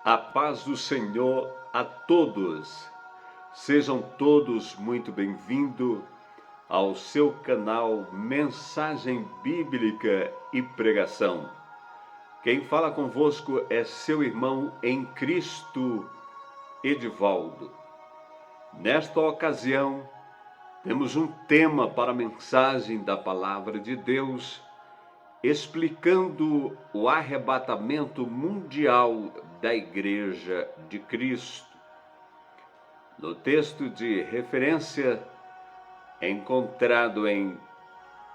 A paz do Senhor a todos. Sejam todos muito bem-vindos ao seu canal Mensagem Bíblica e Pregação. Quem fala convosco é seu irmão em Cristo, Edivaldo. Nesta ocasião, temos um tema para a mensagem da Palavra de Deus, explicando o arrebatamento mundial da Igreja de Cristo. No texto de referência, encontrado em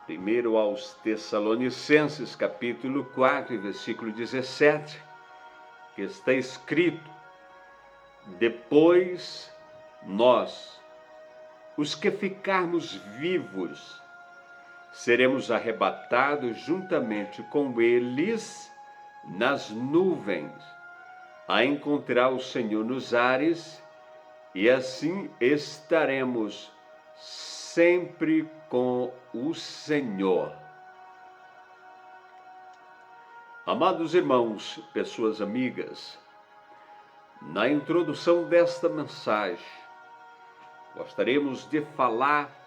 1 aos Tessalonicenses, capítulo 4, versículo 17, que está escrito: depois nós, os que ficarmos vivos, seremos arrebatados juntamente com eles nas nuvens, a encontrar o Senhor nos ares, e assim estaremos sempre com o Senhor. Amados irmãos, pessoas amigas, na introdução desta mensagem, gostaríamos de falar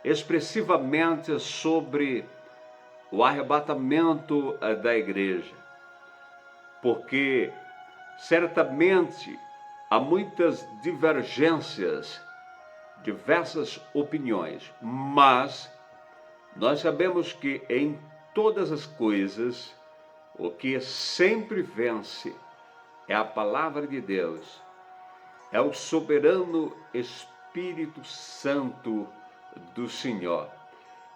expressivamente sobre o arrebatamento da igreja, porque certamente há muitas divergências, diversas opiniões, mas nós sabemos que em todas as coisas o que sempre vence é a palavra de Deus, é o soberano Espírito Santo do Senhor.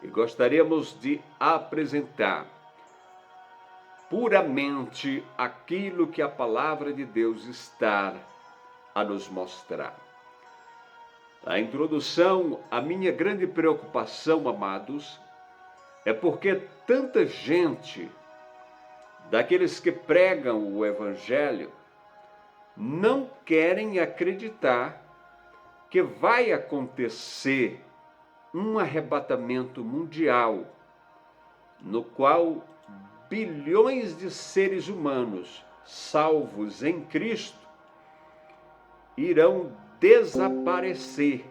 E gostaríamos de apresentar puramente aquilo que a palavra de Deus está a nos mostrar. A introdução, a minha grande preocupação, amados, é porque tanta gente, daqueles que pregam o Evangelho, não querem acreditar que vai acontecer um arrebatamento mundial, no qual bilhões de seres humanos salvos em Cristo irão desaparecer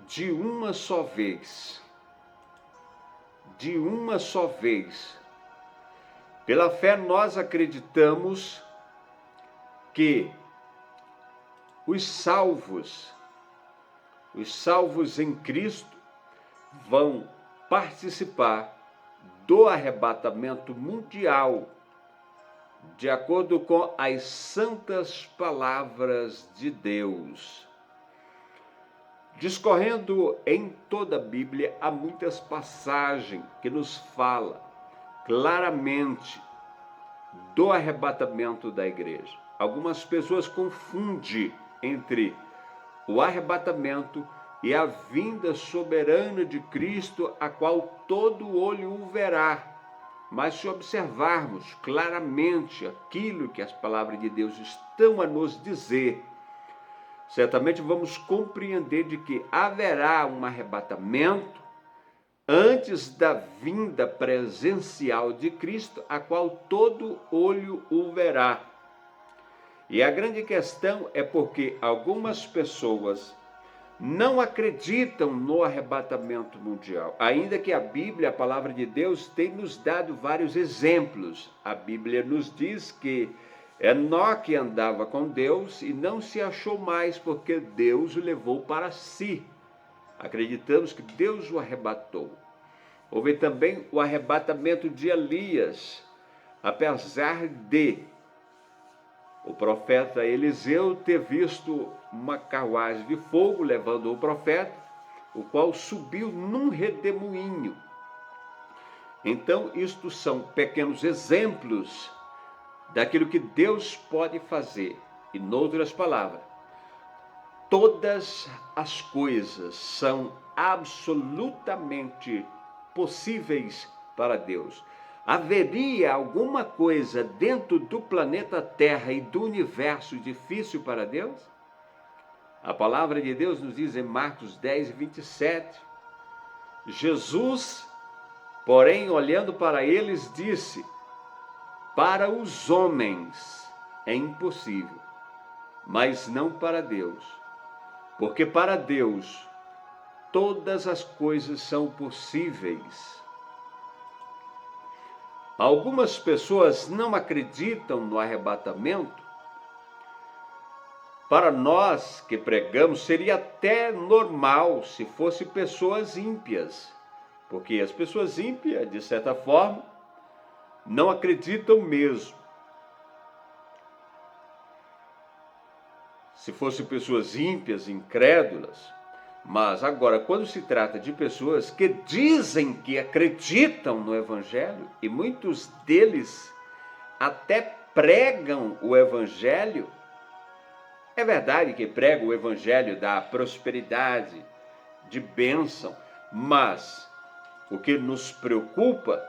de uma só vez. De uma só vez. Pela fé nós acreditamos que os salvos em Cristo vão participar do arrebatamento mundial, de acordo com as santas palavras de Deus. Discorrendo em toda a Bíblia, há muitas passagens que nos falam claramente do arrebatamento da igreja. Algumas pessoas confundem entre o arrebatamento e a vinda soberana de Cristo, a qual todo olho o verá. Mas se observarmos claramente aquilo que as palavras de Deus estão a nos dizer, certamente vamos compreender de que haverá um arrebatamento antes da vinda presencial de Cristo, a qual todo olho o verá. E a grande questão é porque algumas pessoas não acreditam no arrebatamento mundial, ainda que a Bíblia, a palavra de Deus, tem nos dado vários exemplos. A Bíblia nos diz que Enoque andava com Deus e não se achou mais, porque Deus o levou para si. Acreditamos que Deus o arrebatou. Houve também o arrebatamento de Elias, apesar de o profeta Eliseu ter visto uma carruagem de fogo levando o profeta, o qual subiu num redemoinho. Então, isto são pequenos exemplos daquilo que Deus pode fazer. E, em outras palavras, todas as coisas são absolutamente possíveis para Deus. Haveria alguma coisa dentro do planeta Terra e do universo difícil para Deus? A palavra de Deus nos diz em Marcos 10, 27, Jesus, porém, olhando para eles, disse: Para os homens é impossível, mas não para Deus, porque para Deus todas as coisas são possíveis. Algumas pessoas não acreditam no arrebatamento. Para nós que pregamos, seria até normal se fossem pessoas ímpias, porque as pessoas ímpias, de certa forma, não acreditam mesmo. Se fossem pessoas ímpias, incrédulas, mas agora, quando se trata de pessoas que dizem que acreditam no Evangelho, e muitos deles até pregam o Evangelho, é verdade que pregam o Evangelho da prosperidade, de bênção, mas o que nos preocupa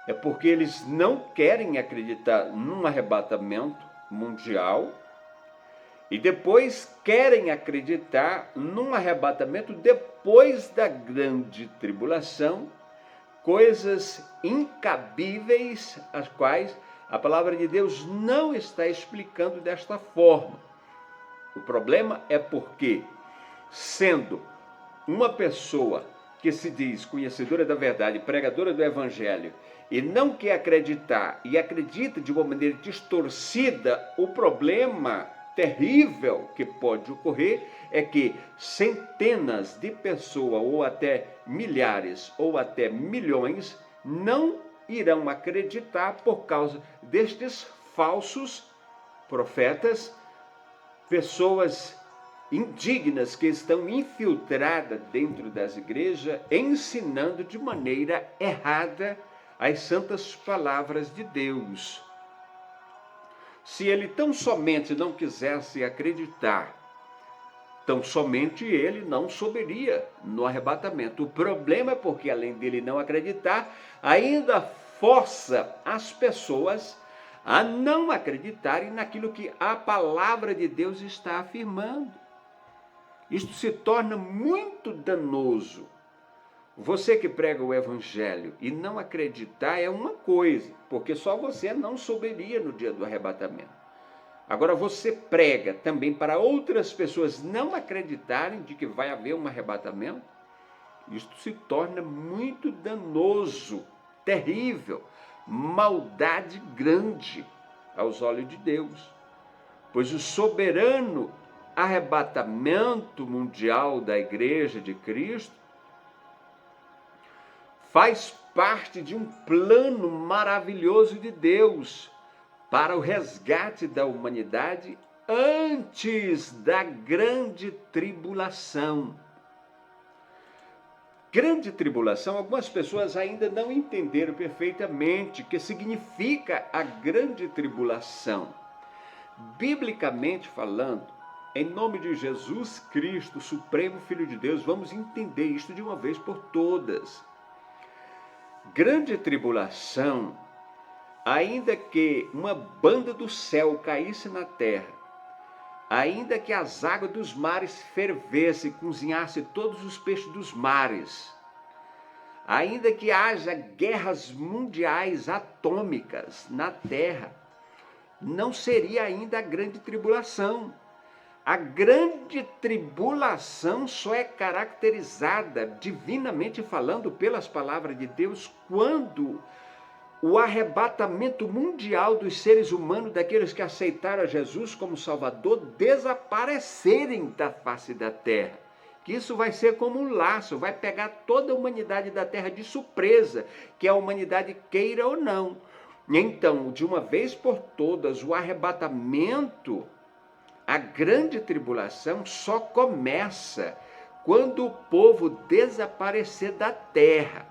é porque eles não querem acreditar num arrebatamento mundial, e depois querem acreditar num arrebatamento depois da grande tribulação, coisas incabíveis, as quais a palavra de Deus não está explicando desta forma. O problema é porque, sendo uma pessoa que se diz conhecedora da verdade, pregadora do Evangelho, e não quer acreditar, e acredita de uma maneira distorcida, o problema terrível que pode ocorrer é que centenas de pessoas, ou até milhares, ou até milhões, não irão acreditar por causa destes falsos profetas, pessoas indignas que estão infiltradas dentro das igrejas, ensinando de maneira errada as santas palavras de Deus. Se ele tão somente não quisesse acreditar, tão somente ele não subiria no arrebatamento. O problema é porque, além dele não acreditar, ainda força as pessoas a não acreditarem naquilo que a palavra de Deus está afirmando. Isto se torna muito danoso. Você que prega o Evangelho e não acreditar é uma coisa, porque só você não subiria no dia do arrebatamento. Agora você prega também para outras pessoas não acreditarem de que vai haver um arrebatamento, isto se torna muito danoso, terrível, maldade grande aos olhos de Deus. Pois o soberano arrebatamento mundial da Igreja de Cristo faz parte de um plano maravilhoso de Deus para o resgate da humanidade antes da grande tribulação. Grande tribulação, algumas pessoas ainda não entenderam perfeitamente o que significa a grande tribulação. Biblicamente falando, em nome de Jesus Cristo, Supremo Filho de Deus, vamos entender isto de uma vez por todas. Grande tribulação, ainda que uma banda do céu caísse na terra, ainda que as águas dos mares fervessem e cozinhassem todos os peixes dos mares, ainda que haja guerras mundiais atômicas na terra, não seria ainda a grande tribulação. A grande tribulação só é caracterizada, divinamente falando, pelas palavras de Deus, quando o arrebatamento mundial dos seres humanos, daqueles que aceitaram a Jesus como Salvador, desaparecerem da face da terra. Que isso vai ser como um laço, vai pegar toda a humanidade da terra de surpresa, que a humanidade queira ou não. Então, de uma vez por todas, o arrebatamento, a grande tribulação só começa quando o povo desaparecer da terra.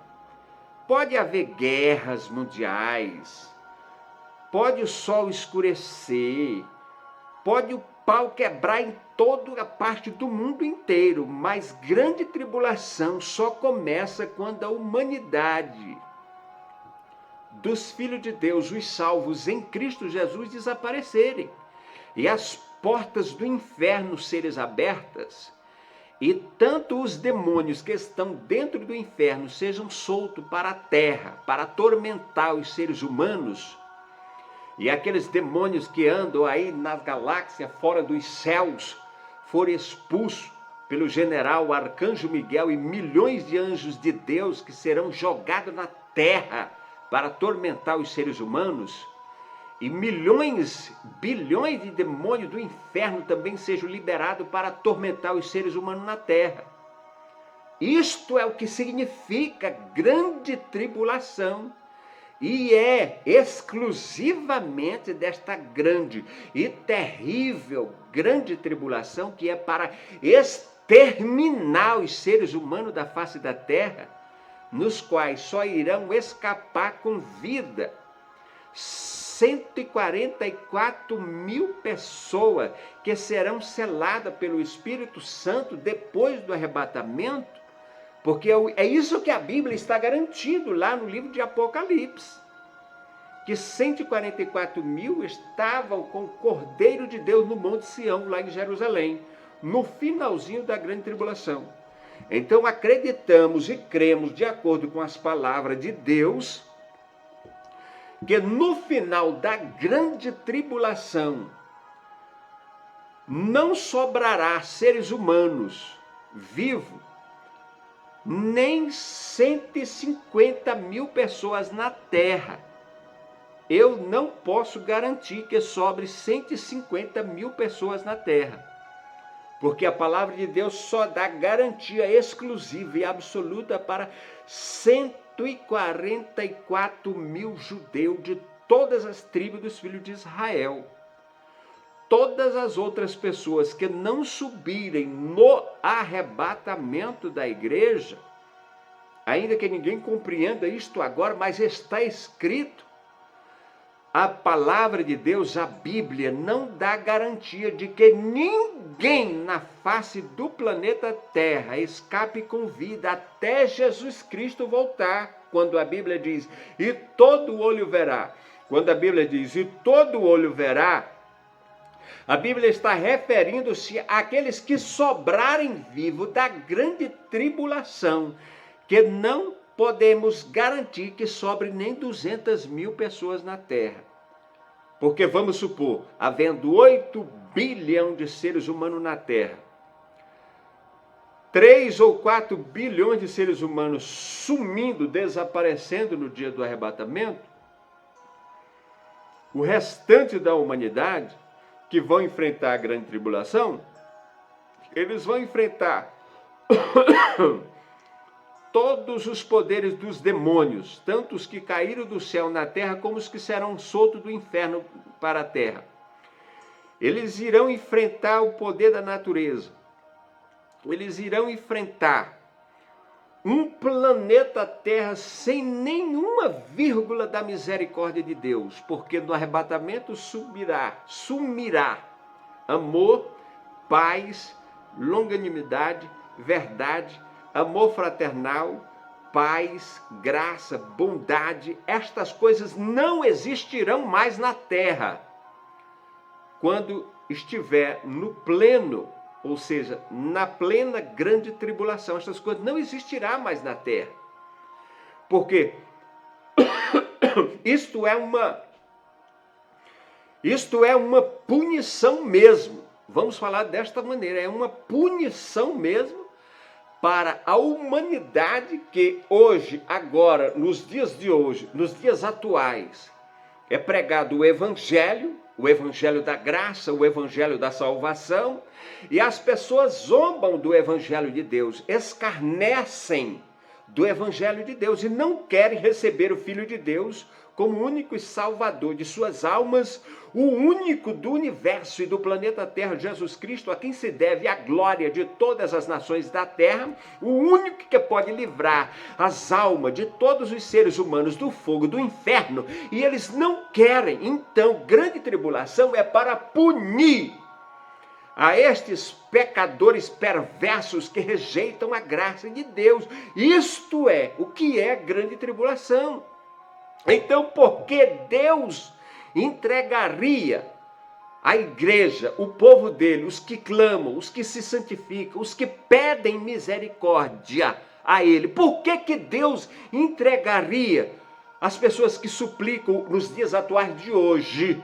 Pode haver guerras mundiais, pode o sol escurecer, pode o pau quebrar em toda a parte do mundo inteiro, mas grande tribulação só começa quando a humanidade dos filhos de Deus, os salvos em Cristo Jesus, desaparecerem e as portas do inferno serem abertas, e tanto os demônios que estão dentro do inferno sejam soltos para a terra, para atormentar os seres humanos, e aqueles demônios que andam aí nas galáxias, fora dos céus, foram expulsos pelo general Arcanjo Miguel e milhões de anjos de Deus que serão jogados na terra para atormentar os seres humanos, e milhões, bilhões de demônios do inferno também sejam liberados para atormentar os seres humanos na terra. Isto é o que significa grande tribulação. E é exclusivamente desta grande e terrível grande tribulação que é para exterminar os seres humanos da face da terra, nos quais só irão escapar com vida 144 mil pessoas que serão seladas pelo Espírito Santo depois do arrebatamento, porque é isso que a Bíblia está garantindo lá no livro de Apocalipse, que 144 mil estavam com o Cordeiro de Deus no Monte Sião, lá em Jerusalém, no finalzinho da grande tribulação. Então acreditamos e cremos, de acordo com as palavras de Deus, que no final da grande tribulação não sobrará seres humanos vivos, nem 150 mil pessoas na terra. Eu não posso garantir que sobre 150 mil pessoas na terra, porque a palavra de Deus só dá garantia exclusiva e absoluta para 144 mil judeus de todas as tribos dos filhos de Israel. Todas as outras pessoas que não subirem no arrebatamento da igreja, ainda que ninguém compreenda isto agora, mas está escrito, a palavra de Deus, a Bíblia, não dá garantia de que ninguém na face do planeta Terra escape com vida até Jesus Cristo voltar. Quando a Bíblia diz, e todo olho verá. Quando a Bíblia diz, e todo olho verá, a Bíblia está referindo-se àqueles que sobrarem vivos da grande tribulação, que não podemos garantir que sobre nem 200 mil pessoas na Terra. Porque vamos supor, havendo 8 bilhões de seres humanos na Terra, 3 ou 4 bilhões de seres humanos sumindo, desaparecendo no dia do arrebatamento, o restante da humanidade, que vão enfrentar a grande tribulação, eles vão enfrentar todos os poderes dos demônios, tanto os que caíram do céu na terra, como os que serão soltos do inferno para a terra. Eles irão enfrentar o poder da natureza. Eles irão enfrentar um planeta Terra sem nenhuma vírgula da misericórdia de Deus, porque no arrebatamento sumirá amor, paz, longanimidade, verdade, amor fraternal, paz, graça, bondade. Estas coisas não existirão mais na terra quando estiver no pleno, ou seja, na plena grande tribulação. Estas coisas não existirão mais na terra, porque isto é uma punição mesmo. Vamos falar desta maneira, é uma punição mesmo para a humanidade que hoje, agora, nos dias de hoje, nos dias atuais, é pregado o evangelho da graça, o evangelho da salvação, e as pessoas zombam do evangelho de Deus, escarnecem do evangelho de Deus e não querem receber o Filho de Deus como único e salvador de suas almas, o único do universo e do planeta Terra, Jesus Cristo, a quem se deve a glória de todas as nações da terra, o único que pode livrar as almas de todos os seres humanos do fogo do inferno, e eles não querem. Então, grande tribulação é para punir a estes pecadores perversos que rejeitam a graça de Deus. Isto é o que é grande tribulação. Então, por que Deus entregaria a igreja, o povo dele, os que clamam, os que se santificam, os que pedem misericórdia a ele? Por que Deus entregaria as pessoas que suplicam nos dias atuais de hoje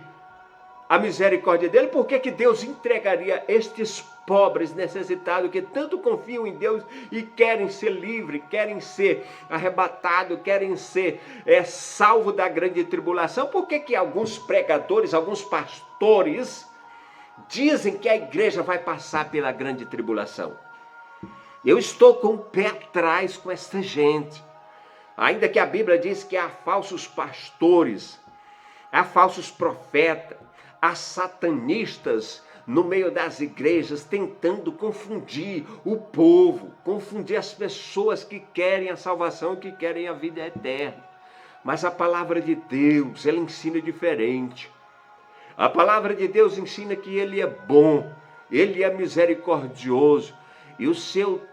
a misericórdia dele, por que Deus entregaria estes pobres necessitados que tanto confiam em Deus e querem ser livres, querem ser arrebatados, querem ser salvos da grande tribulação? Por que alguns pregadores, alguns pastores dizem que a igreja vai passar pela grande tribulação? Eu estou com o pé atrás com esta gente. Ainda que a Bíblia diz que há falsos pastores, há falsos profetas, há satanistas no meio das igrejas tentando confundir o povo, confundir as pessoas que querem a salvação, que querem a vida eterna. Mas a palavra de Deus, ela ensina diferente. A palavra de Deus ensina que Ele é bom, Ele é misericordioso e o seu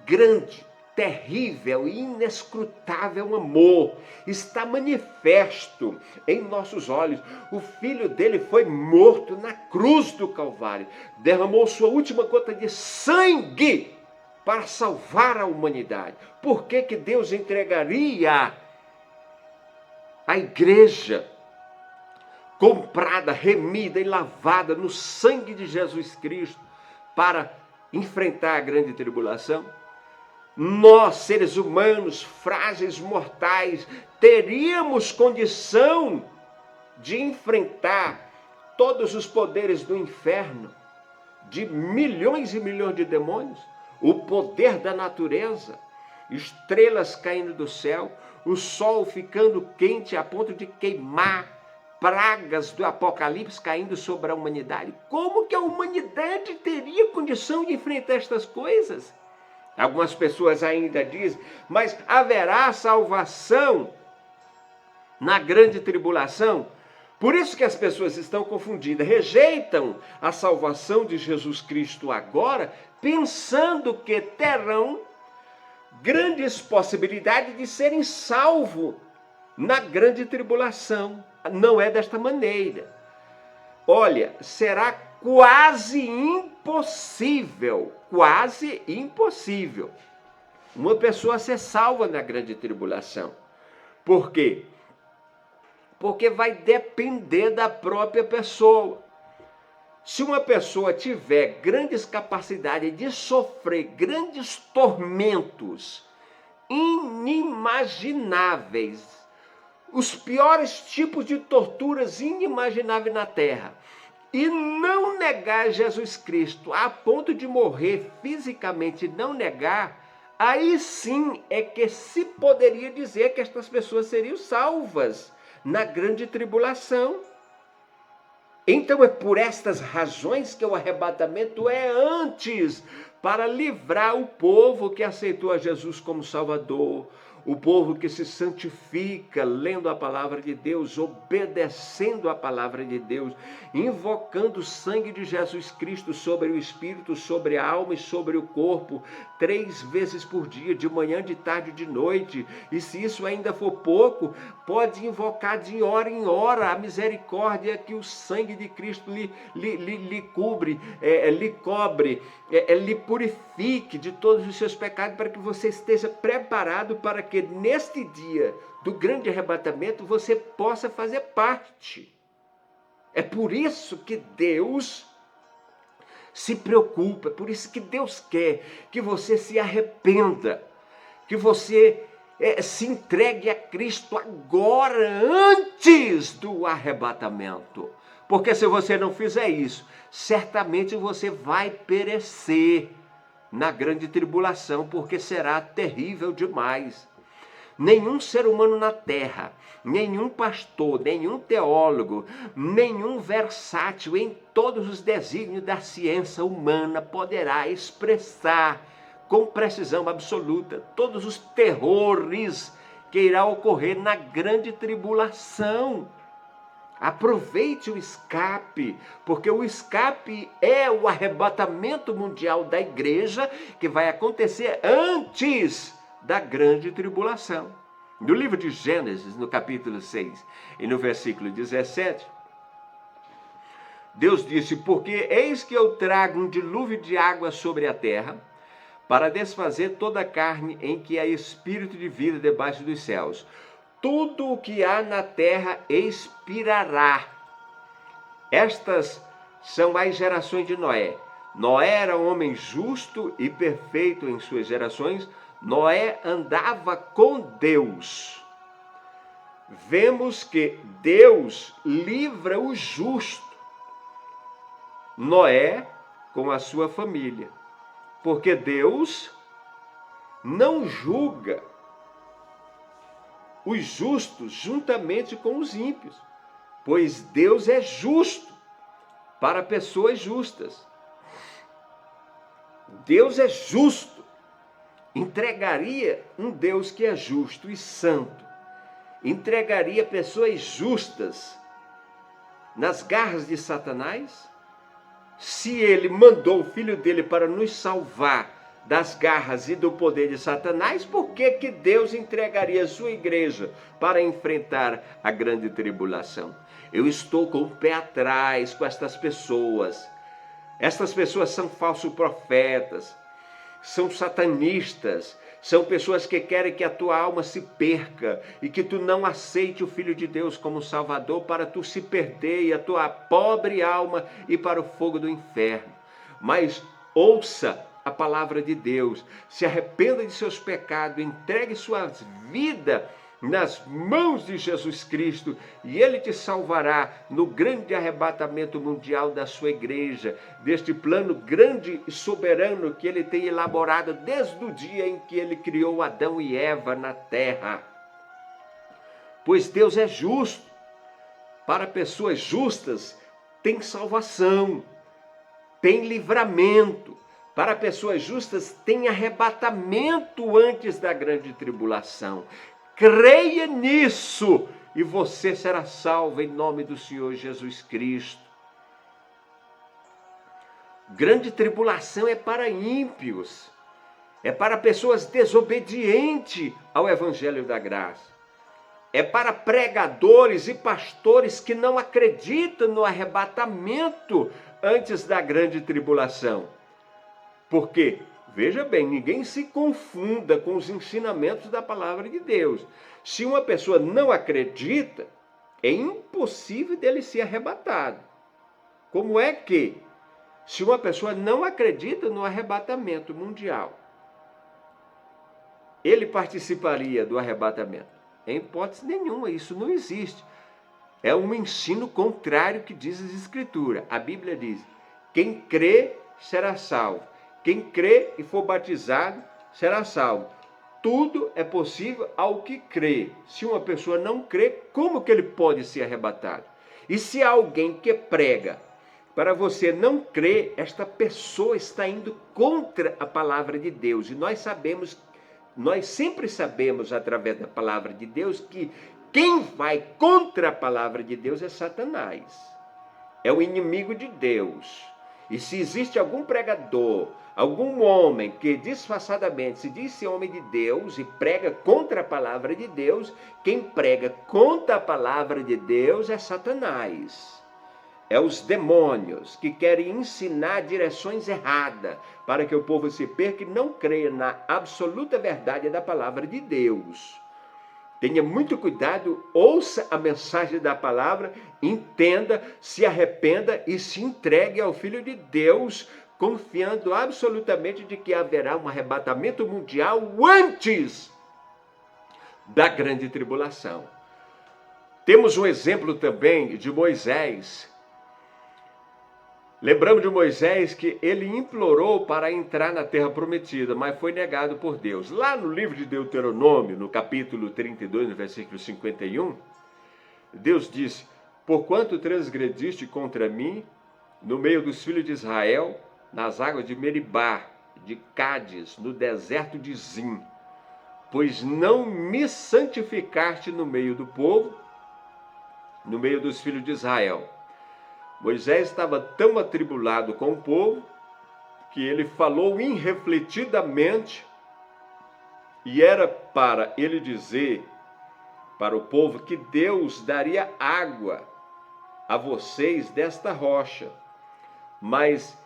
grande, terrível e inescrutável amor está manifesto em nossos olhos. O Filho dele foi morto na cruz do Calvário, derramou sua última gota de sangue para salvar a humanidade. Por que Deus entregaria a igreja comprada, remida e lavada no sangue de Jesus Cristo para enfrentar a grande tribulação? Nós, seres humanos, frágeis, mortais, teríamos condição de enfrentar todos os poderes do inferno, de milhões e milhões de demônios, o poder da natureza, estrelas caindo do céu, o sol ficando quente a ponto de queimar, pragas do Apocalipse caindo sobre a humanidade. Como que a humanidade teria condição de enfrentar estas coisas? Algumas pessoas ainda dizem, mas haverá salvação na grande tribulação? Por isso que as pessoas estão confundidas, rejeitam a salvação de Jesus Cristo agora, pensando que terão grandes possibilidades de serem salvos na grande tribulação. Não é desta maneira. Olha, será quase impossível uma pessoa ser salva na grande tribulação. Por quê? Porque vai depender da própria pessoa. Se uma pessoa tiver grandes capacidades de sofrer grandes tormentos inimagináveis, os piores tipos de torturas inimagináveis na terra, e não negar Jesus Cristo a ponto de morrer fisicamente, não negar, aí sim é que se poderia dizer que estas pessoas seriam salvas na grande tribulação. Então é por estas razões que o arrebatamento é antes, para livrar o povo que aceitou a Jesus como Salvador, o povo que se santifica lendo a palavra de Deus, obedecendo a palavra de Deus, invocando o sangue de Jesus Cristo sobre o espírito, sobre a alma e sobre o corpo, 3 vezes por dia, de manhã, de tarde e de noite. E se isso ainda for pouco, pode invocar de hora em hora a misericórdia que o sangue de Cristo lhe cobre, lhe cobre, lhe purifique de todos os seus pecados, para que você esteja preparado para que neste dia do grande arrebatamento você possa fazer parte. É por isso que Deus se preocupa, é por isso que Deus quer que você se arrependa, que você se entregue a Cristo agora, antes do arrebatamento. Porque se você não fizer isso, certamente você vai perecer na grande tribulação, porque será terrível demais. Nenhum ser humano na terra, nenhum pastor, nenhum teólogo, nenhum versátil em todos os desígnios da ciência humana poderá expressar com precisão absoluta todos os terrores que irá ocorrer na grande tribulação. Aproveite o escape, porque o escape é o arrebatamento mundial da igreja, que vai acontecer antes da grande tribulação. No livro de Gênesis, no capítulo 6 e no versículo 17, Deus disse: porque eis que eu trago um dilúvio de água sobre a terra, para desfazer toda a carne em que há espírito de vida debaixo dos céus. tudo o que há na terra expirará. Estas são as gerações de Noé. Noé era um homem justo e perfeito em suas gerações. Noé andava com Deus. Vemos que Deus livra o justo. Noé com a sua família. Porque Deus não julga os justos juntamente com os ímpios, pois Deus é justo para pessoas justas. Deus é justo. Entregaria um Deus que é justo e santo, entregaria pessoas justas nas garras de Satanás? Se ele mandou o filho dele para nos salvar das garras e do poder de Satanás, por que que Deus entregaria a sua igreja para enfrentar a grande tribulação? Eu estou com o pé atrás com estas pessoas. Estas pessoas são falsos profetas, são satanistas, são pessoas que querem que a tua alma se perca e que tu não aceite o Filho de Deus como Salvador para tu se perder e a tua pobre alma ir para o fogo do inferno. Mas ouça a palavra de Deus, se arrependa de seus pecados, entregue sua vida nas mãos de Jesus Cristo e Ele te salvará no grande arrebatamento mundial da sua igreja, deste plano grande e soberano que Ele tem elaborado desde o dia em que Ele criou Adão e Eva na terra. Pois Deus é justo. Para pessoas justas tem salvação, tem livramento. Para pessoas justas tem arrebatamento antes da grande tribulação. Creia nisso e você será salvo em nome do Senhor Jesus Cristo. Grande tribulação é para ímpios, é para pessoas desobedientes ao Evangelho da Graça. É para pregadores e pastores que não acreditam no arrebatamento antes da grande tribulação. Por quê? Veja bem, ninguém se confunda com os ensinamentos da palavra de Deus. Se uma pessoa não acredita, é impossível dele ser arrebatado. Como é que, se uma pessoa não acredita no arrebatamento mundial, ele participaria do arrebatamento? Em hipótese nenhuma, isso não existe. É um ensino contrário que diz as Escrituras. A Bíblia diz, quem crê será salvo. Quem crê e for batizado será salvo. Tudo é possível ao que crê. Se uma pessoa não crê, como que ele pode ser arrebatado? E se há alguém que prega para você não crer, esta pessoa está indo contra a palavra de Deus. E nós sempre sabemos através da palavra de Deus que quem vai contra a palavra de Deus é Satanás. É o inimigo de Deus. E se existe algum pregador, algum homem que disfarçadamente se diz ser homem de Deus e prega contra a palavra de Deus, quem prega contra a palavra de Deus é Satanás. É os demônios que querem ensinar direções erradas para que o povo se perca e não creia na absoluta verdade da palavra de Deus. Tenha muito cuidado, ouça a mensagem da palavra, entenda, se arrependa e se entregue ao Filho de Deus, confiando absolutamente de que haverá um arrebatamento mundial antes da grande tribulação. Temos um exemplo também de Moisés. Lembramos de Moisés que ele implorou para entrar na terra prometida, mas foi negado por Deus. Lá no livro de Deuteronômio, no capítulo 32, no versículo 51, Deus disse, porquanto transgrediste contra mim, no meio dos filhos de Israel, nas águas de Meribá, de Cádiz, no deserto de Zim, pois não me santificaste no meio do povo, no meio dos filhos de Israel. Moisés estava tão atribulado com o povo que ele falou irrefletidamente e era para ele dizer para o povo que Deus daria água a vocês desta rocha. Mas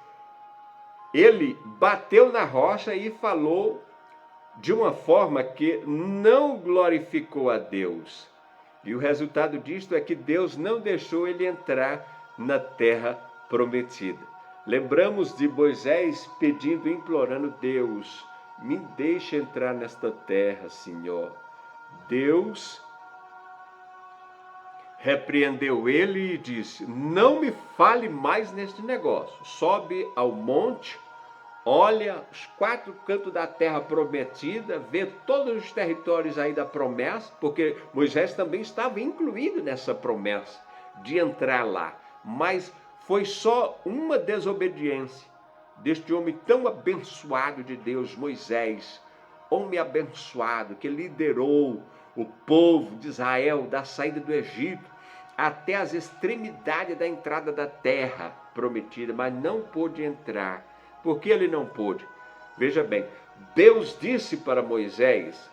ele bateu na rocha e falou de uma forma que não glorificou a Deus. E o resultado disto é que Deus não deixou ele entrar na terra prometida. Lembramos de Moisés pedindo, implorando: Deus, me deixe entrar nesta terra, Senhor. Deus repreendeu ele e disse: não me fale mais neste negócio. Sobe ao monte, olha os 4 cantos da terra prometida, vê todos os territórios aí da promessa, porque Moisés também estava incluído nessa promessa de entrar lá. Mas foi só uma desobediência deste homem tão abençoado de Deus, Moisés, homem abençoado que liderou o povo de Israel da saída do Egito até as extremidades da entrada da terra prometida, mas não pôde entrar. Por que ele não pôde? Veja bem, Deus disse para Moisés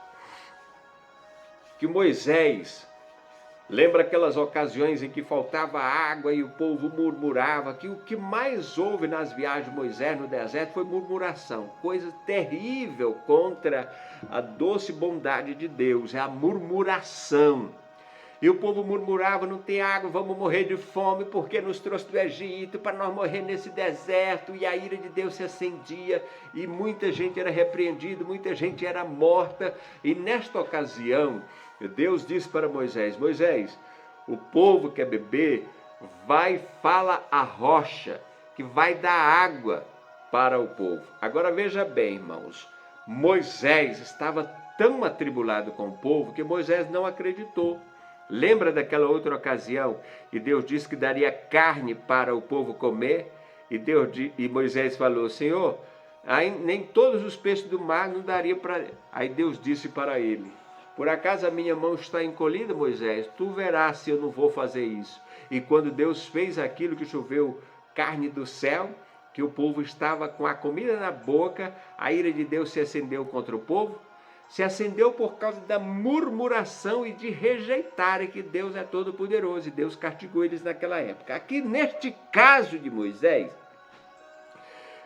que Moisés, lembra aquelas ocasiões em que faltava água e o povo murmurava, que o que mais houve nas viagens de Moisés no deserto foi murmuração, coisa terrível contra a doce bondade de Deus, é a murmuração. E o povo murmurava: não tem água, vamos morrer de fome, porque nos trouxe do Egito para nós morrer nesse deserto. E a ira de Deus se acendia e muita gente era repreendida, muita gente era morta. E nesta ocasião, Deus disse para Moisés: Moisés, o povo quer beber, vai, fala a rocha, que vai dar água para o povo. Agora veja bem, irmãos, Moisés estava tão atribulado com o povo que Moisés não acreditou. Lembra daquela outra ocasião que Deus disse que daria carne para o povo comer? E Moisés falou: Senhor, nem todos os peixes do mar não daria para... Aí Deus disse para ele: por acaso a minha mão está encolhida, Moisés? Tu verás se eu não vou fazer isso. E quando Deus fez aquilo, que choveu carne do céu, que o povo estava com a comida na boca, a ira de Deus se acendeu contra o povo. Se acendeu por causa da murmuração e de rejeitarem que Deus é todo poderoso, e Deus castigou eles naquela época. Aqui neste caso de Moisés,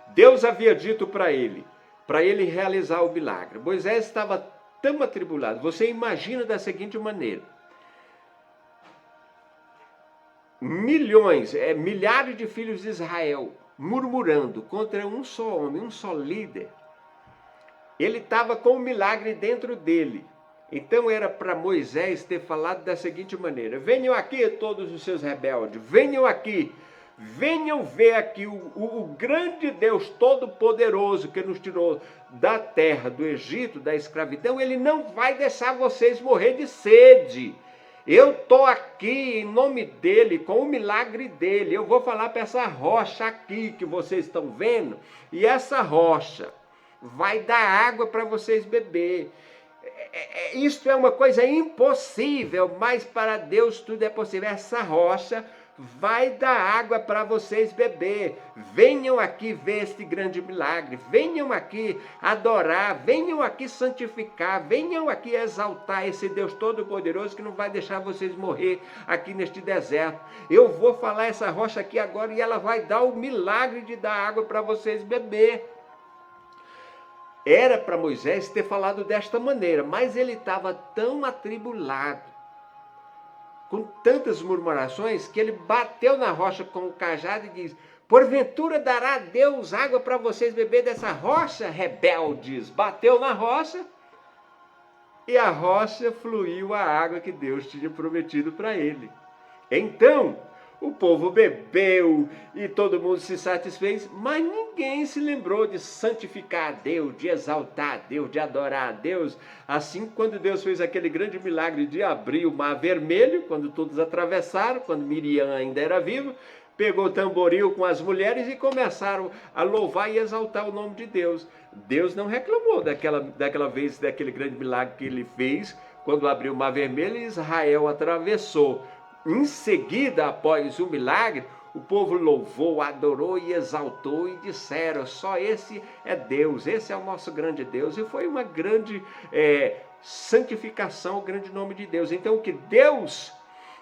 Deus havia dito para ele realizar o milagre. Moisés estava tão atribulado. Você imagina da seguinte maneira: milhares de filhos de Israel murmurando contra um só homem, um só líder. Ele estava com o milagre dentro dele. Então era para Moisés ter falado da seguinte maneira: venham aqui todos os seus rebeldes, venham aqui, venham ver aqui o grande Deus Todo-Poderoso que nos tirou da terra, do Egito, da escravidão. Ele não vai deixar vocês morrer de sede. Eu estou aqui em nome dele, com o milagre dele. Eu vou falar para essa rocha aqui que vocês estão vendo, e essa rocha vai dar água para vocês beber. Isto é uma coisa impossível, mas para Deus tudo é possível. Essa rocha vai dar água para vocês beber. Venham aqui ver este grande milagre. Venham aqui adorar. Venham aqui santificar. Venham aqui exaltar esse Deus Todo-Poderoso que não vai deixar vocês morrer aqui neste deserto. Eu vou falar essa rocha aqui agora e ela vai dar o milagre de dar água para vocês beber. Era para Moisés ter falado desta maneira, mas ele estava tão atribulado, com tantas murmurações, que ele bateu na rocha com o cajado e diz: porventura dará Deus água para vocês beber dessa rocha, rebeldes? Bateu na rocha e a rocha fluiu a água que Deus tinha prometido para ele. Então o povo bebeu e todo mundo se satisfez, mas ninguém se lembrou de santificar a Deus, de exaltar a Deus, de adorar a Deus. Assim, quando Deus fez aquele grande milagre de abrir o Mar Vermelho, quando todos atravessaram, quando Miriam ainda era viva, pegou o tamboril com as mulheres e começaram a louvar e exaltar o nome de Deus. Deus não reclamou daquela vez, daquele grande milagre que ele fez, quando abriu o Mar Vermelho e Israel atravessou. Em seguida, após o milagre, o povo louvou, adorou e exaltou e disseram: só esse é Deus, esse é o nosso grande Deus. E foi uma grande santificação, o grande nome de Deus. Então, o que Deus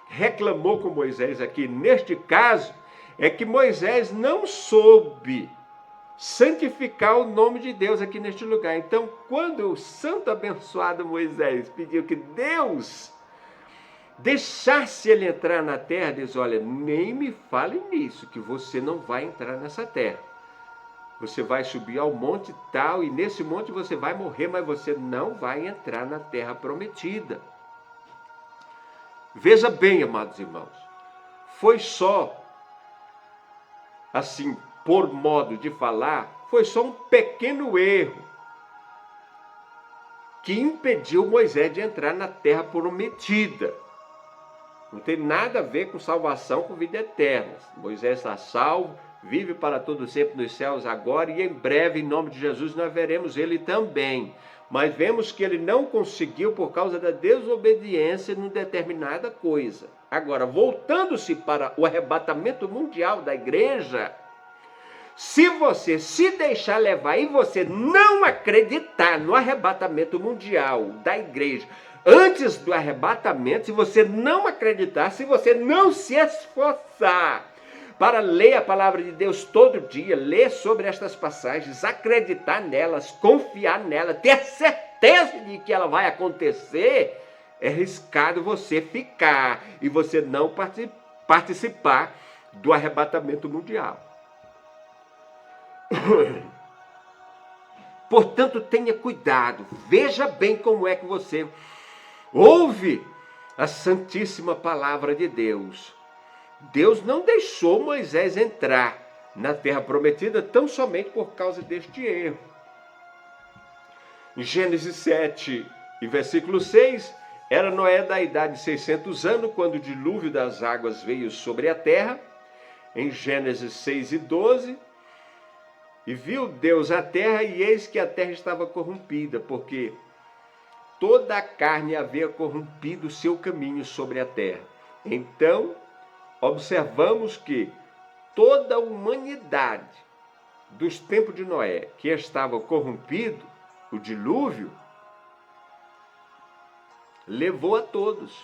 reclamou com Moisés aqui, neste caso, é que Moisés não soube santificar o nome de Deus aqui neste lugar. Então, quando o santo abençoado Moisés pediu que Deus deixasse ele entrar na terra, diz, olha, nem me fale nisso, que você não vai entrar nessa terra. Você vai subir ao monte tal, e nesse monte você vai morrer, mas você não vai entrar na terra prometida. Veja bem, amados irmãos, foi só, assim, por modo de falar, foi só um pequeno erro que impediu Moisés de entrar na terra prometida. Não tem nada a ver com salvação, com vida eterna. Moisés está salvo, vive para todo sempre nos céus agora, e em breve, em nome de Jesus, nós veremos ele também. Mas vemos que ele não conseguiu por causa da desobediência em determinada coisa. Agora, voltando-se para o arrebatamento mundial da igreja, se você se deixar levar e você não acreditar no arrebatamento mundial da igreja, antes do arrebatamento, se você não acreditar, se você não se esforçar para ler a palavra de Deus todo dia, ler sobre estas passagens, acreditar nelas, confiar nela, ter certeza de que ela vai acontecer, é arriscado você ficar e você não participar do arrebatamento mundial. Portanto, tenha cuidado, veja bem como é que você ouve a santíssima palavra de Deus. Deus não deixou Moisés entrar na terra prometida tão somente por causa deste erro. Em Gênesis 7 e versículo 6, era Noé da idade de 600 anos, quando o dilúvio das águas veio sobre a terra. Em Gênesis 6 e 12, e viu Deus a terra, e eis que a terra estava corrompida, porque toda a carne havia corrompido o seu caminho sobre a terra. Então, observamos que toda a humanidade dos tempos de Noé, que estava corrompido, o dilúvio, levou a todos.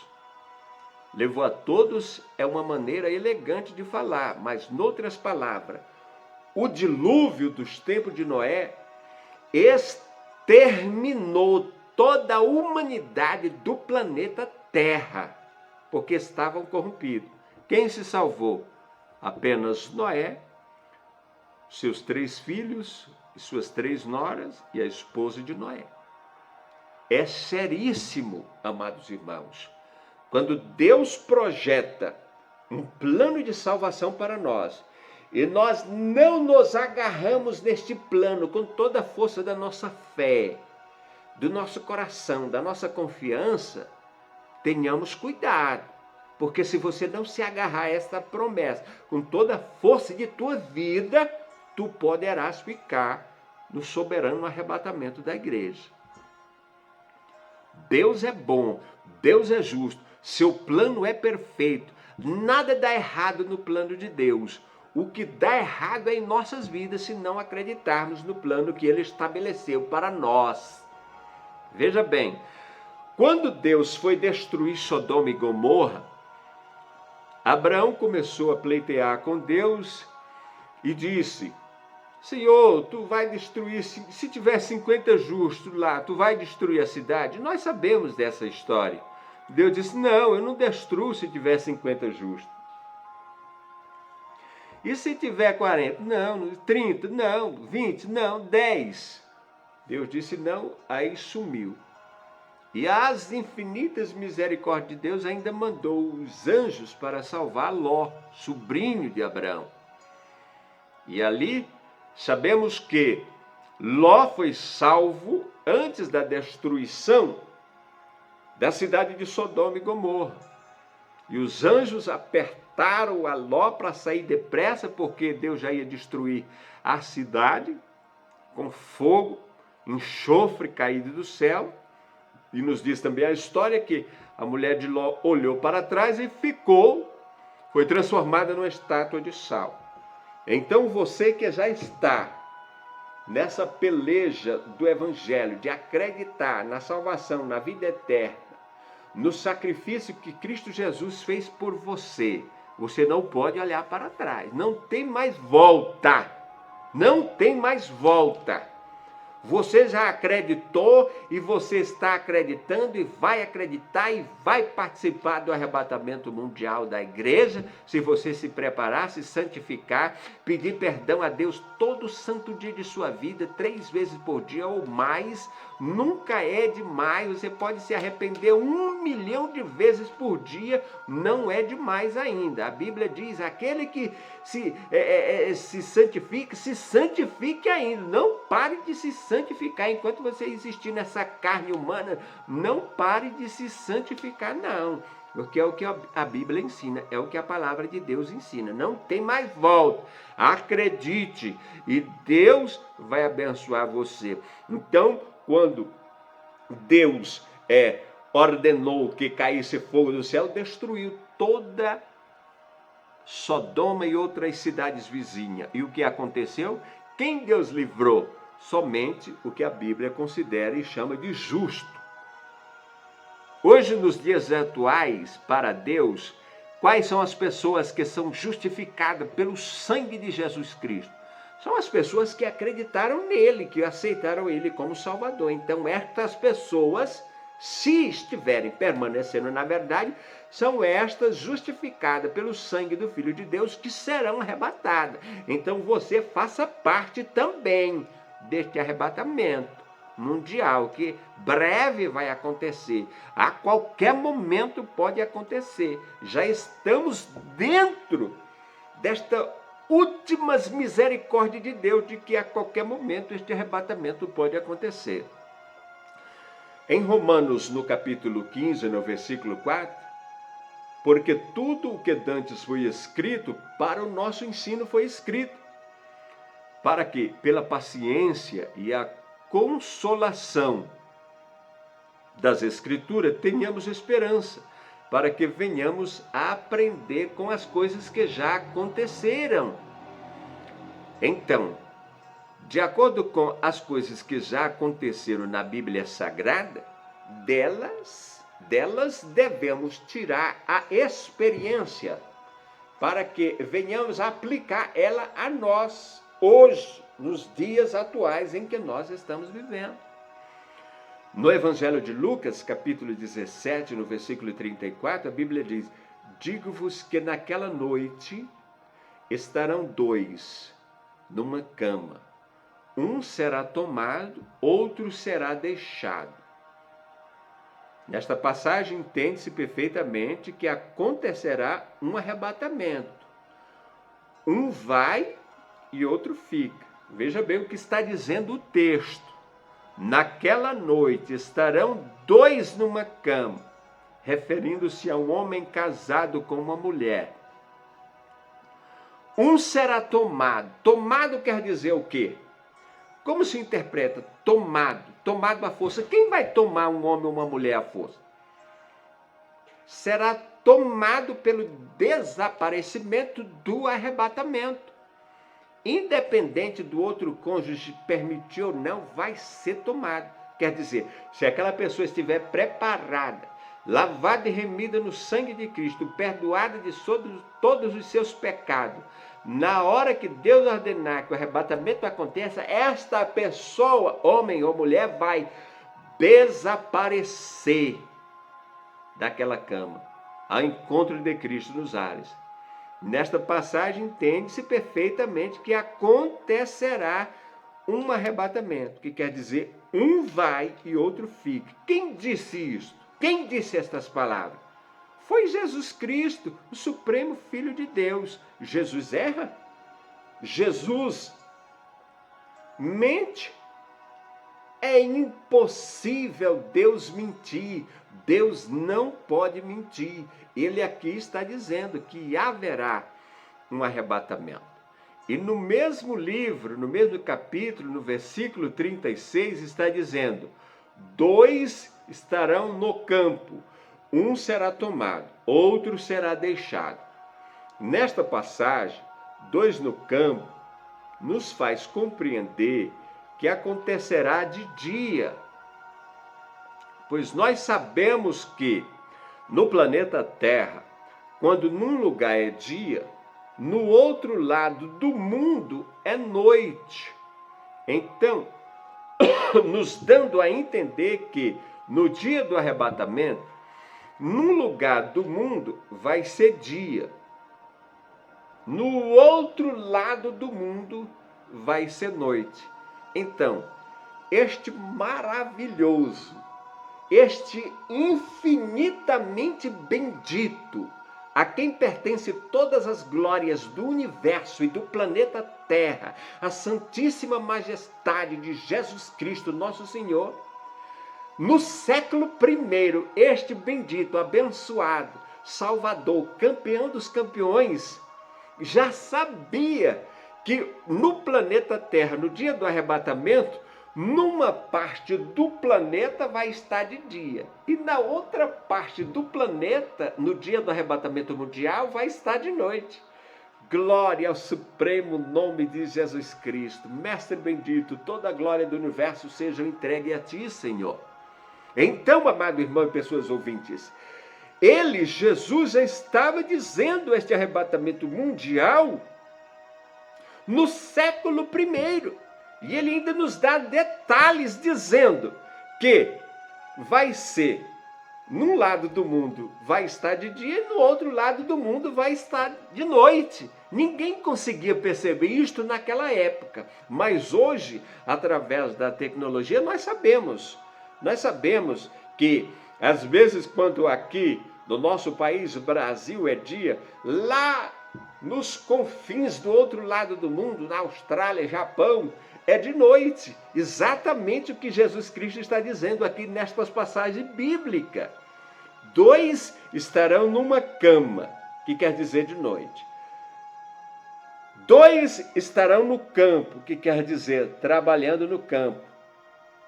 Levou a todos é uma maneira elegante de falar, mas, noutras palavras, o dilúvio dos tempos de Noé exterminou toda a humanidade do planeta Terra, porque estavam corrompidos. Quem se salvou? Apenas Noé, seus 3 filhos, suas 3 noras e a esposa de Noé. É seríssimo, amados irmãos, quando Deus projeta um plano de salvação para nós, e nós não nos agarramos neste plano com toda a força da nossa fé, do nosso coração, da nossa confiança, tenhamos cuidado. Porque se você não se agarrar a esta promessa com toda a força de tua vida, tu poderás ficar no soberano arrebatamento da igreja. Deus é bom, Deus é justo, seu plano é perfeito, nada dá errado no plano de Deus. O que dá errado é em nossas vidas se não acreditarmos no plano que ele estabeleceu para nós. Veja bem, quando Deus foi destruir Sodoma e Gomorra, Abraão começou a pleitear com Deus e disse: Senhor, tu vai destruir, se tiver 50 justos lá, tu vai destruir a cidade? Nós sabemos dessa história. Deus disse: não, eu não destruo se tiver 50 justos. E se tiver 40? Não, 30, não, 20, não, 10. Deus disse não, aí sumiu. E as infinitas misericórdias de Deus ainda mandou os anjos para salvar Ló, sobrinho de Abraão. E ali sabemos que Ló foi salvo antes da destruição da cidade de Sodoma e Gomorra. E os anjos apertaram a Ló para sair depressa, porque Deus já ia destruir a cidade com fogo, enxofre caído do céu. E nos diz também a história que a mulher de Ló olhou para trás e foi transformada numa estátua de sal. Então você que já está nessa peleja do evangelho, de acreditar na salvação, na vida eterna, no sacrifício que Cristo Jesus fez por você, você não pode olhar para trás, não tem mais volta. Não tem mais volta. Você já acreditou e você está acreditando e vai acreditar e vai participar do arrebatamento mundial da igreja, se você se preparar, se santificar, pedir perdão a Deus todo santo dia de sua vida, 3 vezes por dia ou mais. Nunca é demais, você pode se arrepender 1 milhão de vezes por dia, não é demais ainda. A Bíblia diz, aquele que se santifique ainda, não pare de se santificar, enquanto você existir nessa carne humana, não pare de se santificar não, porque é o que a Bíblia ensina, é o que a palavra de Deus ensina, não tem mais volta, acredite, e Deus vai abençoar você. Então, quando Deus ordenou que caísse fogo do céu, destruiu toda Sodoma e outras cidades vizinhas. E o que aconteceu? Quem Deus livrou? Somente o que a Bíblia considera e chama de justo. Hoje, nos dias atuais, para Deus, quais são as pessoas que são justificadas pelo sangue de Jesus Cristo? São as pessoas que acreditaram nele, que aceitaram ele como Salvador. Então, estas pessoas, se estiverem permanecendo na verdade, são estas justificadas pelo sangue do Filho de Deus, que serão arrebatadas. Então você faça parte também deste arrebatamento mundial, que breve vai acontecer. A qualquer momento pode acontecer. Já estamos dentro desta últimas misericórdias de Deus, de que a qualquer momento este arrebatamento pode acontecer. Em Romanos, no capítulo 15, no versículo 4, porque tudo o que dantes foi escrito, para o nosso ensino foi escrito, para que, pela paciência e a consolação das Escrituras, tenhamos esperança, para que venhamos a aprender com as coisas que já aconteceram. Então, de acordo com as coisas que já aconteceram na Bíblia Sagrada, delas devemos tirar a experiência, para que venhamos a aplicar ela a nós, hoje, nos dias atuais em que nós estamos vivendo. No Evangelho de Lucas, capítulo 17, no versículo 34, a Bíblia diz, digo-vos que naquela noite estarão 2 numa cama, um será tomado, outro será deixado. Nesta passagem entende-se perfeitamente que acontecerá um arrebatamento. Um vai e outro fica. Veja bem o que está dizendo o texto. Naquela noite estarão 2 numa cama, referindo-se a um homem casado com uma mulher. Um será tomado. Tomado quer dizer o quê? Como se interpreta tomado? Tomado à força. Quem vai tomar um homem ou uma mulher à força? Será tomado pelo desaparecimento do arrebatamento. Independente do outro cônjuge permitir ou não, vai ser tomado. Quer dizer, se aquela pessoa estiver preparada, lavada e remida no sangue de Cristo, perdoada de todos os seus pecados, na hora que Deus ordenar que o arrebatamento aconteça, esta pessoa, homem ou mulher, vai desaparecer daquela cama, ao encontro de Cristo nos ares. Nesta passagem entende-se perfeitamente que acontecerá um arrebatamento, que quer dizer um vai e outro fica. Quem disse isso? Quem disse estas palavras? Foi Jesus Cristo, o Supremo Filho de Deus. Jesus erra? Jesus mente? É impossível Deus mentir. Deus não pode mentir. Ele aqui está dizendo que haverá um arrebatamento. E no mesmo livro, no mesmo capítulo, no versículo 36, está dizendo: 2 estarão no campo, um será tomado, outro será deixado. Nesta passagem, 2 no campo nos faz compreender que acontecerá de dia, pois nós sabemos que no planeta Terra, quando num lugar é dia, no outro lado do mundo é noite. Então, nos dando a entender que no dia do arrebatamento, num lugar do mundo vai ser dia, no outro lado do mundo vai ser noite. Então, este maravilhoso, este infinitamente bendito, a quem pertence todas as glórias do universo e do planeta Terra, a Santíssima Majestade de Jesus Cristo, nosso Senhor, no século I, este bendito, abençoado, Salvador, campeão dos campeões, já sabia que no planeta Terra, no dia do arrebatamento, numa parte do planeta vai estar de dia e na outra parte do planeta, no dia do arrebatamento mundial, vai estar de noite. Glória ao supremo nome de Jesus Cristo. Mestre bendito, toda a glória do universo seja entregue a ti, Senhor. Então, amado irmão e pessoas ouvintes, ele, Jesus, já estava dizendo este arrebatamento mundial no século I. E ele ainda nos dá detalhes dizendo que vai ser, num lado do mundo vai estar de dia e no outro lado do mundo vai estar de noite. Ninguém conseguia perceber isto naquela época, mas hoje, através da tecnologia, nós sabemos que, às vezes, quando aqui no nosso país, o Brasil, é dia, lá nos confins do outro lado do mundo, na Austrália, Japão, é de noite. Exatamente o que Jesus Cristo está dizendo aqui nestas passagens bíblicas. 2 estarão numa cama, que quer dizer de noite. 2 estarão no campo, que quer dizer trabalhando no campo.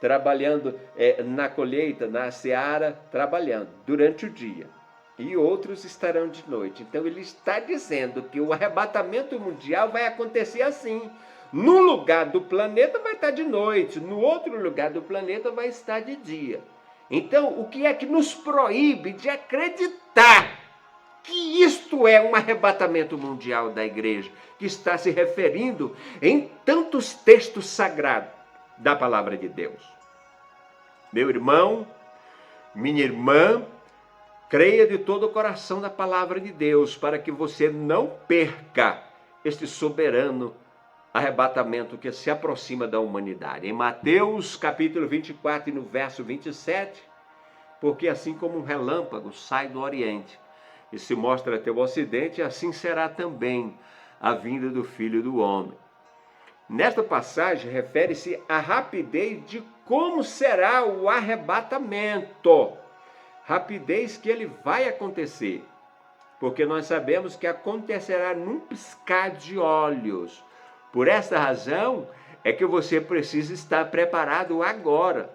Trabalhando na colheita, na seara, trabalhando durante o dia. E outros estarão de noite. Então ele está dizendo que o arrebatamento mundial vai acontecer assim. Num lugar do planeta vai estar de noite, no outro lugar do planeta vai estar de dia. Então, o que é que nos proíbe de acreditar que isto é um arrebatamento mundial da igreja, que está se referindo em tantos textos sagrados da palavra de Deus? Meu irmão, minha irmã, creia de todo o coração na palavra de Deus, para que você não perca este soberano arrebatamento que se aproxima da humanidade. Em Mateus capítulo 24 e no verso 27, porque assim como um relâmpago sai do oriente e se mostra até o ocidente, assim será também a vinda do Filho do Homem. Nesta passagem refere-se à rapidez de como será o arrebatamento. Rapidez que ele vai acontecer, porque nós sabemos que acontecerá num piscar de olhos. Por essa razão é que você precisa estar preparado agora.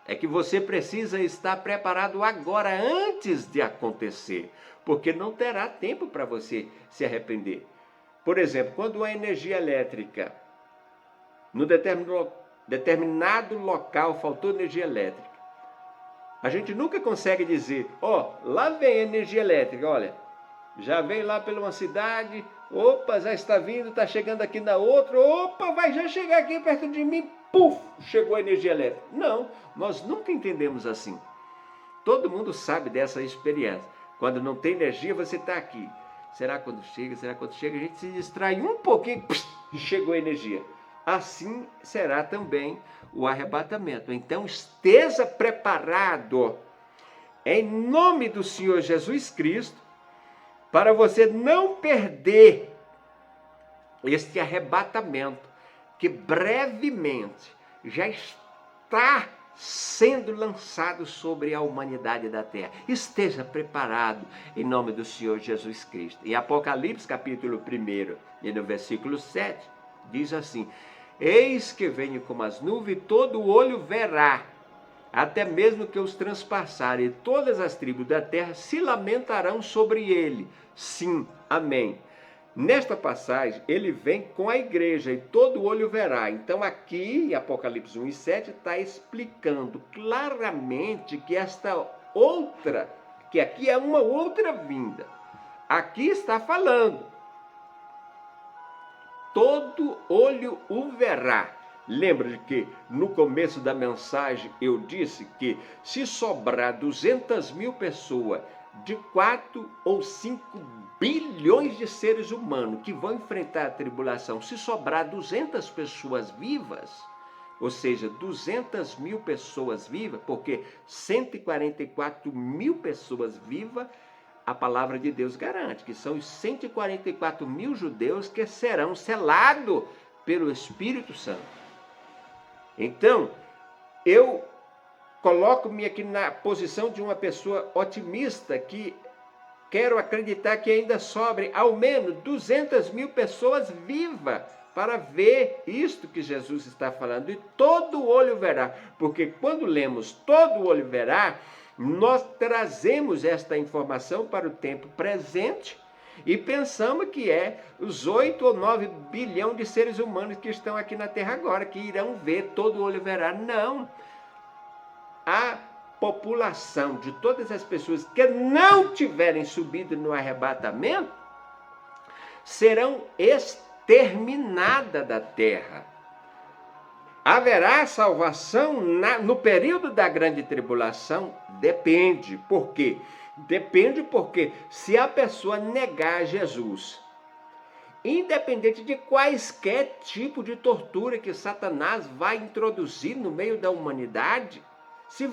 É que você precisa estar preparado agora, antes de acontecer, porque não terá tempo para você se arrepender. Por exemplo, quando a energia elétrica, no determinado local faltou energia elétrica, a gente nunca consegue dizer, lá vem a energia elétrica, olha, já veio lá pela uma cidade, opa, já está vindo, está chegando aqui na outra, opa, vai já chegar aqui perto de mim, puf, chegou a energia elétrica. Não, nós nunca entendemos assim. Todo mundo sabe dessa experiência. Quando não tem energia, você está aqui. Será quando chega? Será quando chega? A gente se distrai um pouquinho e chegou a energia. Assim será também o arrebatamento. Então esteja preparado, em nome do Senhor Jesus Cristo, para você não perder este arrebatamento que brevemente já está sendo lançado sobre a humanidade da terra. Esteja preparado em nome do Senhor Jesus Cristo. Em Apocalipse capítulo 1 e no versículo 7, diz assim: eis que venho como as nuvens, todo olho verá, até mesmo que os transpassar, e todas as tribos da terra se lamentarão sobre ele. Sim, amém. Nesta passagem, ele vem com a igreja e todo olho verá. Então aqui, em Apocalipse 1 e 7, está explicando claramente que esta outra, que aqui é uma outra vinda. aqui está falando. Todo olho o verá. Lembra de que no começo da mensagem eu disse que se sobrar 200 mil pessoas de 4 ou 5 bilhões de seres humanos que vão enfrentar a tribulação, se sobrar 200 pessoas vivas, ou seja, 200 mil pessoas vivas, porque 144 mil pessoas vivas, a palavra de Deus garante que são os 144 mil judeus que serão selados pelo Espírito Santo. Então, eu coloco-me aqui na posição de uma pessoa otimista que quero acreditar que ainda sobre ao menos 200 mil pessoas vivas para ver isto que Jesus está falando. E todo olho verá, porque quando lemos todo olho verá, nós trazemos esta informação para o tempo presente e pensamos que é os 8 ou 9 bilhões de seres humanos que estão aqui na Terra agora, que irão ver, todo olho verá. Não. A população de todas as pessoas que não tiverem subido no arrebatamento serão exterminadas da terra. Haverá salvação no período da grande tribulação? Depende. Por quê? Depende porque se a pessoa negar Jesus, independente de quaisquer tipo de tortura que Satanás vai introduzir no meio da humanidade, se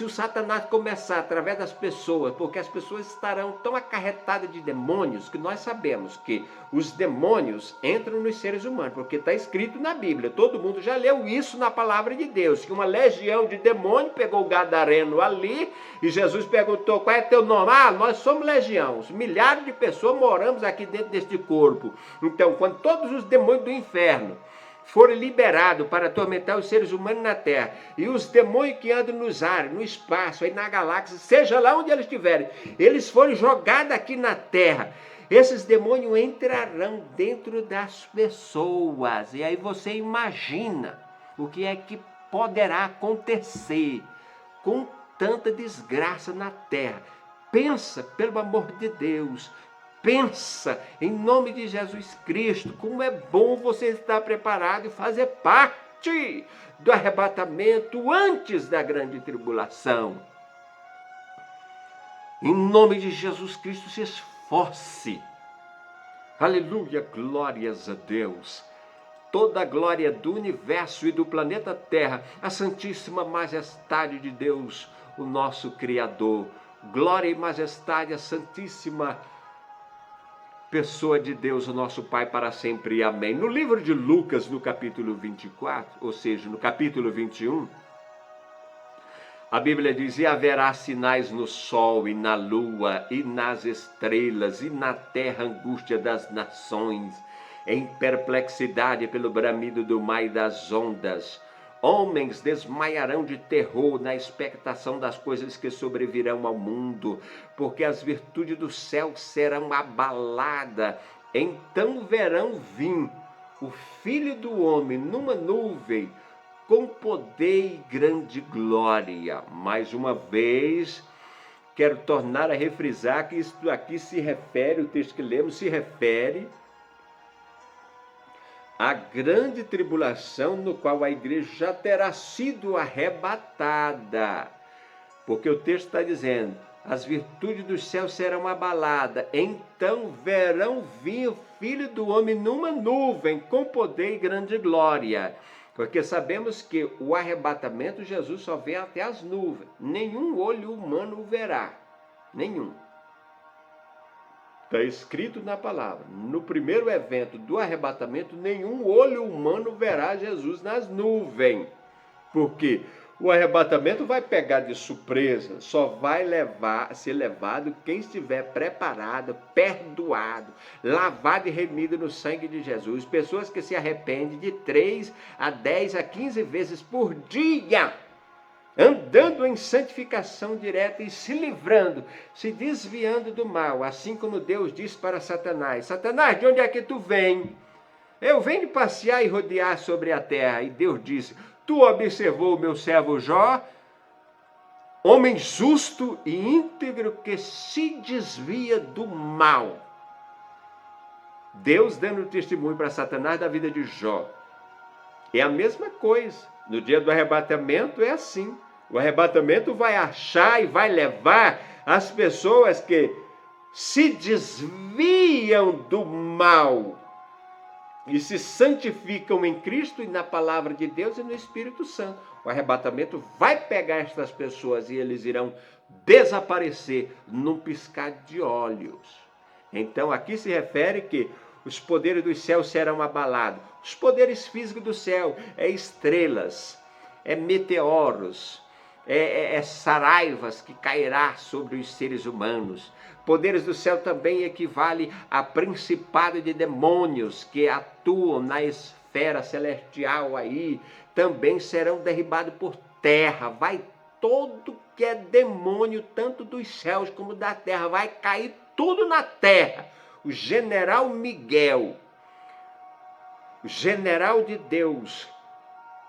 o Satanás começar através das pessoas, porque as pessoas estarão tão acarretadas de demônios, que nós sabemos que os demônios entram nos seres humanos, porque está escrito na Bíblia, todo mundo já leu isso na palavra de Deus, que uma legião de demônios pegou o gadareno ali, e Jesus perguntou, qual é teu nome? Ah, nós somos legião, milhares de pessoas moramos aqui dentro deste corpo. Então, quando todos os demônios do inferno forem liberados para atormentar os seres humanos na terra, e os demônios que andam nos ares, no espaço, aí na galáxia, seja lá onde eles estiverem, eles forem jogados aqui na terra, esses demônios entrarão dentro das pessoas. E aí você imagina o que é que poderá acontecer com tanta desgraça na terra. Pensa, pelo amor de Deus, pensa, em nome de Jesus Cristo, como é bom você estar preparado e fazer parte do arrebatamento antes da grande tribulação. Em nome de Jesus Cristo, se esforce. Aleluia, glórias a Deus. Toda a glória do universo e do planeta Terra, a santíssima majestade de Deus, o nosso Criador. Glória e majestade à santíssima pessoa de Deus, o nosso Pai, para sempre. Amém. No livro de Lucas, no capítulo 24, ou seja, no capítulo 21, a Bíblia diz, e haverá sinais no sol e na lua e nas estrelas e na terra angústia das nações, em perplexidade pelo bramido do mar e das ondas. Homens desmaiarão de terror na expectação das coisas que sobrevirão ao mundo, porque as virtudes do céu serão abaladas. Então verão vir o Filho do Homem numa nuvem, com poder e grande glória. Mais uma vez, quero tornar a refrisar que isto aqui se refere, o texto que lemos se refere a grande tribulação no qual a igreja já terá sido arrebatada. Porque o texto está dizendo, as virtudes dos céus serão abaladas, então verão vir o Filho do Homem numa nuvem, com poder e grande glória. Porque sabemos que o arrebatamento, Jesus só vem até as nuvens. Nenhum olho humano o verá. Nenhum. Está escrito na palavra, no primeiro evento do arrebatamento, nenhum olho humano verá Jesus nas nuvens. Porque o arrebatamento vai pegar de surpresa, só vai ser levado quem estiver preparado, perdoado, lavado e remido no sangue de Jesus. Pessoas que se arrependem de 3 a 10 a 15 vezes por dia, andando em santificação direta e se livrando, se desviando do mal, assim como Deus disse para Satanás, Satanás, de onde é que tu vem? Eu venho passear e rodear sobre a terra. E Deus disse, tu observou o meu servo Jó? homem justo e íntegro que se desvia do mal. Deus dando testemunho para Satanás da vida de Jó. É a mesma coisa. No dia do arrebatamento é assim. O arrebatamento vai achar e vai levar as pessoas que se desviam do mal e se santificam em Cristo e na palavra de Deus e no Espírito Santo. O arrebatamento vai pegar estas pessoas e eles irão desaparecer num piscar de olhos. Então aqui se refere que os poderes dos céus serão abalados. Os poderes físicos do céu é estrelas, é meteoros, é saraivas que cairá sobre os seres humanos. Poderes do céu também equivale a principado de demônios que atuam na esfera celestial aí, também serão derribados por terra. Vai todo que é demônio, tanto dos céus como da terra, vai cair tudo na terra. O general Miguel, o general de Deus,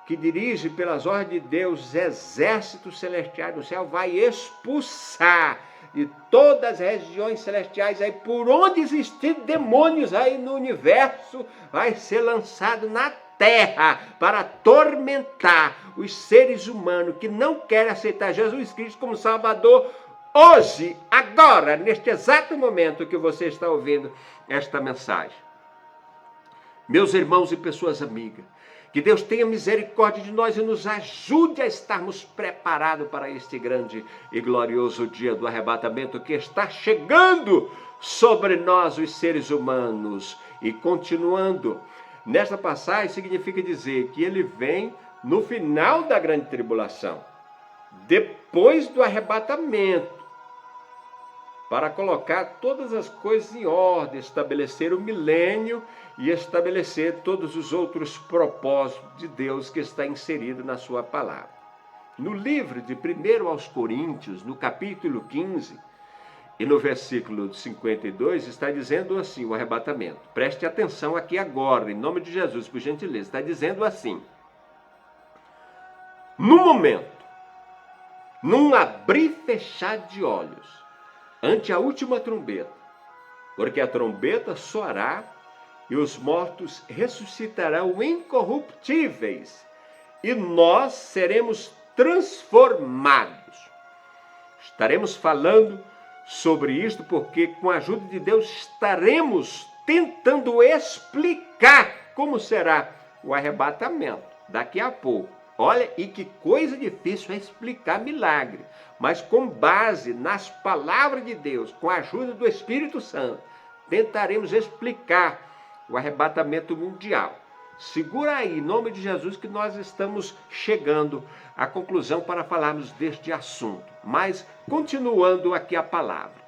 que dirige pelas ordens de Deus os exércitos celestiais do céu, vai expulsar de todas as regiões celestiais, aí por onde existir demônios aí no universo, vai ser lançado na terra para atormentar os seres humanos que não querem aceitar Jesus Cristo como Salvador. Hoje, agora, neste exato momento que você está ouvindo esta mensagem. Meus irmãos e pessoas amigas, que Deus tenha misericórdia de nós e nos ajude a estarmos preparados para este grande e glorioso dia do arrebatamento que está chegando sobre nós, os seres humanos. E continuando, nesta passagem significa dizer que ele vem no final da grande tribulação, depois do arrebatamento, para colocar todas as coisas em ordem, estabelecer o milênio e estabelecer todos os outros propósitos de Deus que está inserido na sua palavra. No livro de 1 aos Coríntios, no capítulo 15, e no versículo 52, está dizendo assim, o arrebatamento. Preste atenção aqui agora, em nome de Jesus, por gentileza. Está dizendo assim: no momento, num abrir e fechar de olhos, ante a última trombeta, porque a trombeta soará e os mortos ressuscitarão incorruptíveis e nós seremos transformados. Estaremos falando sobre isto porque, com a ajuda de Deus, estaremos tentando explicar como será o arrebatamento daqui a pouco. Olha, e que coisa difícil é explicar milagre, mas com base nas palavras de Deus, com a ajuda do Espírito Santo, tentaremos explicar o arrebatamento mundial. Segura aí, em nome de Jesus, que nós estamos chegando à conclusão para falarmos deste assunto. Mas, continuando aqui a palavra.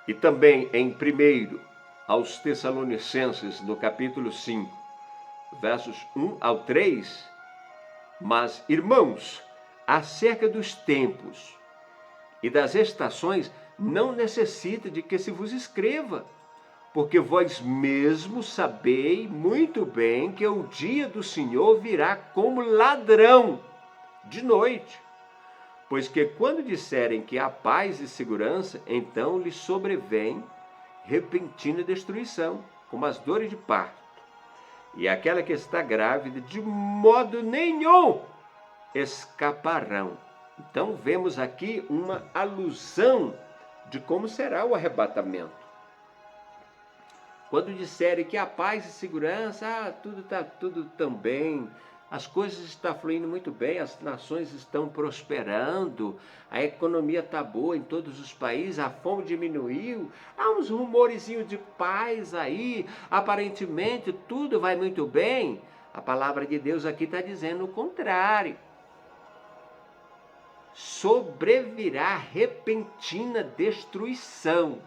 E também em 1 aos Tessalonicenses, no capítulo 5, versos 1 ao 3, mas, irmãos, acerca dos tempos e das estações, não necessita de que se vos escreva, porque vós mesmos sabeis muito bem que o dia do Senhor virá como ladrão de noite. Pois que quando disserem que há paz e segurança, então lhes sobrevém repentina destruição, como as dores de parto. E aquela que está grávida, de modo nenhum escaparão. Então vemos aqui uma alusão de como será o arrebatamento. Quando disserem que há paz e segurança, tudo está tudo tão bem, as coisas estão fluindo muito bem, as nações estão prosperando, a economia está boa em todos os países, a fome diminuiu, há uns rumorezinhos de paz aí, aparentemente tudo vai muito bem. A palavra de Deus aqui está dizendo o contrário. Sobrevirá repentina destruição,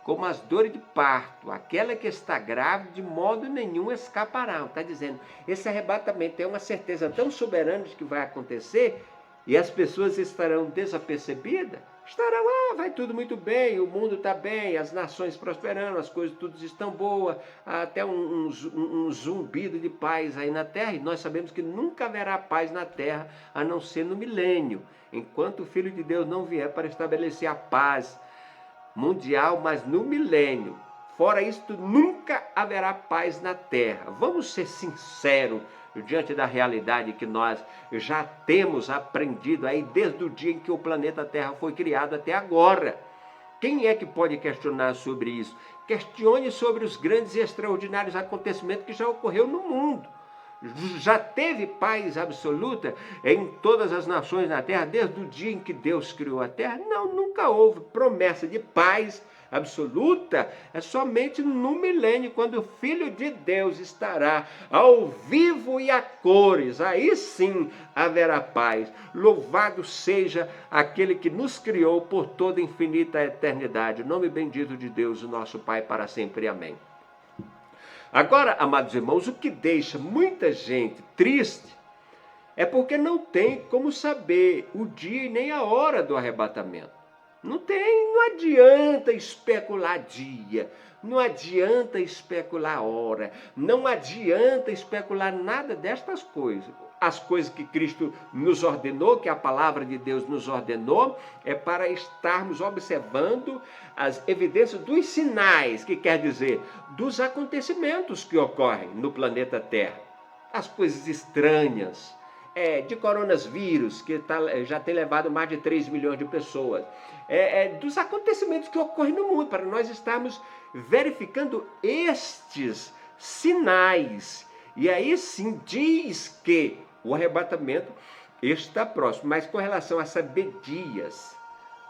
como as dores de parto, aquela que está grávida de modo nenhum escapará. Está dizendo, esse arrebatamento é uma certeza tão soberana de que vai acontecer e as pessoas estarão desapercebidas. estarão, vai tudo muito bem, o mundo está bem, as nações prosperando, as coisas tudo estão boas, até um zumbido de paz aí na terra, e nós sabemos que nunca haverá paz na terra, a não ser no milênio, enquanto o Filho de Deus não vier para estabelecer a paz mundial, mas no milênio. Fora isso, nunca haverá paz na terra. Vamos ser sinceros diante da realidade que nós já temos aprendido aí desde o dia em que o planeta Terra foi criado até agora. Quem é que pode questionar sobre isso? Questione sobre os grandes e extraordinários acontecimentos que já ocorreu no mundo. Já teve paz absoluta em todas as nações da terra desde o dia em que Deus criou a terra? Não, nunca houve promessa de paz absoluta. É somente no milênio, quando o Filho de Deus estará ao vivo e a cores. Aí sim haverá paz. Louvado seja aquele que nos criou por toda infinita eternidade. Nome bendito de Deus, o nosso Pai, para sempre. Amém. Agora, amados irmãos, o que deixa muita gente triste é porque não tem como saber o dia e nem a hora do arrebatamento. Não adianta especular dia, não adianta especular hora, não adianta especular nada destas coisas. As coisas que Cristo nos ordenou, que a palavra de Deus nos ordenou, é para estarmos observando as evidências dos sinais, que quer dizer, dos acontecimentos que ocorrem no planeta Terra. As coisas estranhas, de coronavírus, que já tem levado mais de 3 milhões de pessoas, dos acontecimentos que ocorrem no mundo, para nós estarmos verificando estes sinais. E aí sim diz que o arrebatamento está próximo, mas com relação a saber dias,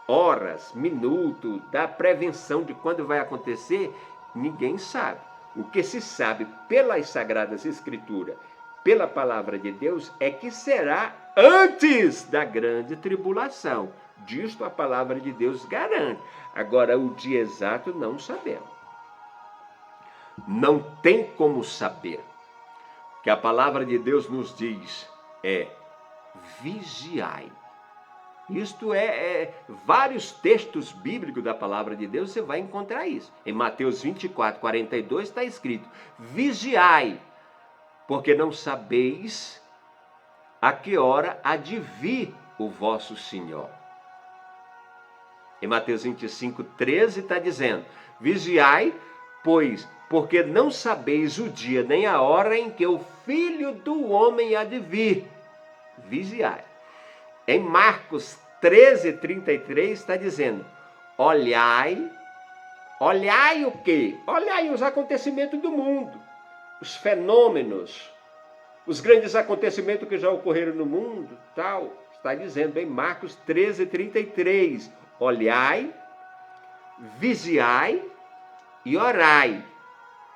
horas, minutos, da prevenção de quando vai acontecer, ninguém sabe. O que se sabe pelas Sagradas Escrituras, pela palavra de Deus, é que será antes da grande tribulação. Disto a palavra de Deus garante. Agora, o dia exato não sabemos. Não tem como saber. O que a palavra de Deus nos diz é: vigiai. Isto vários textos bíblicos da palavra de Deus, você vai encontrar isso. Em Mateus 24, 42 está escrito: vigiai, porque não sabeis a que hora há de vir o vosso Senhor. Em Mateus 25, 13 está dizendo: vigiai, pois, porque não sabeis o dia nem a hora em que o Filho do Homem há de vir. Vigiai. Em Marcos 13, 33 está dizendo: olhai o quê? Olhai os acontecimentos do mundo, os fenômenos, os grandes acontecimentos que já ocorreram no mundo, tal. Está dizendo em Marcos 13, 33, olhai, vigiai e orai,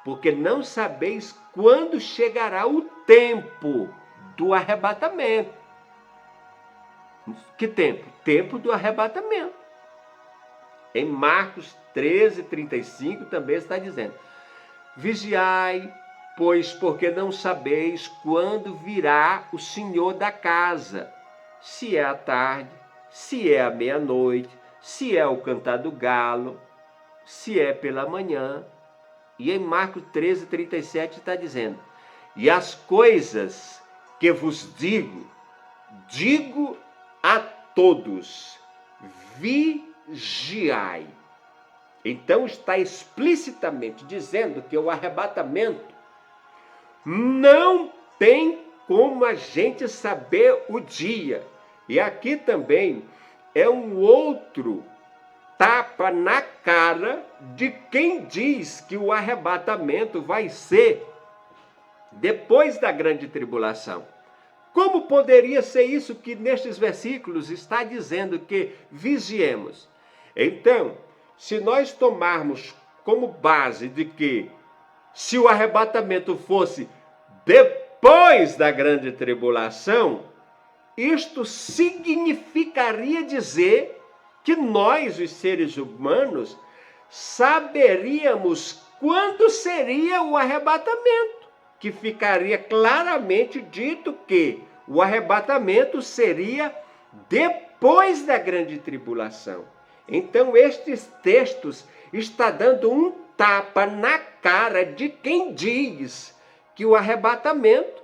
porque não sabeis quando chegará o tempo do arrebatamento. Que tempo? Tempo do arrebatamento. Em Marcos 13, 35 também está dizendo: vigiai, pois, porque não sabeis quando virá o Senhor da casa, se é à tarde, se é à meia-noite, se é o cantar do galo, se é pela manhã. E em Marcos 13, 37 está dizendo: e as coisas que vos digo a todos, vigiai. Então está explicitamente dizendo que o arrebatamento não tem como a gente saber o dia. E aqui também é um outro tapa na cara de quem diz que o arrebatamento vai ser depois da grande tribulação. Como poderia ser isso que nestes versículos está dizendo que vigiemos? Então, se nós tomarmos como base de que se o arrebatamento fosse depois da grande tribulação, isto significaria dizer que nós, os seres humanos, saberíamos quando seria o arrebatamento, que ficaria claramente dito que o arrebatamento seria depois depois da grande tribulação. Então, estes textos estão dando um tapa na cara de quem diz que o arrebatamento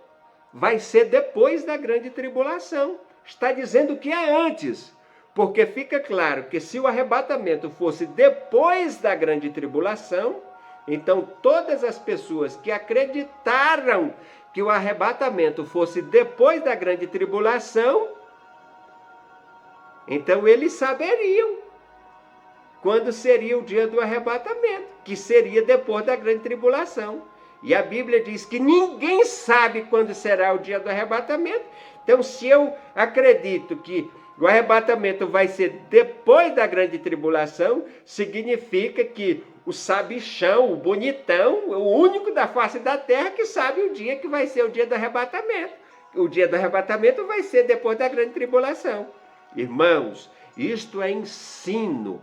vai ser depois da grande tribulação. Está dizendo que é antes, porque fica claro que se o arrebatamento fosse depois da grande tribulação, então todas as pessoas que acreditaram que o arrebatamento fosse depois da grande tribulação, então eles saberiam quando seria o dia do arrebatamento, que seria depois da grande tribulação. E a Bíblia diz que ninguém sabe quando será o dia do arrebatamento. Então, se eu acredito que o arrebatamento vai ser depois da grande tribulação, significa que o sabichão, o bonitão, o único da face da terra que sabe o dia que vai ser o dia do arrebatamento. O dia do arrebatamento vai ser depois da grande tribulação. Irmãos, isto é ensino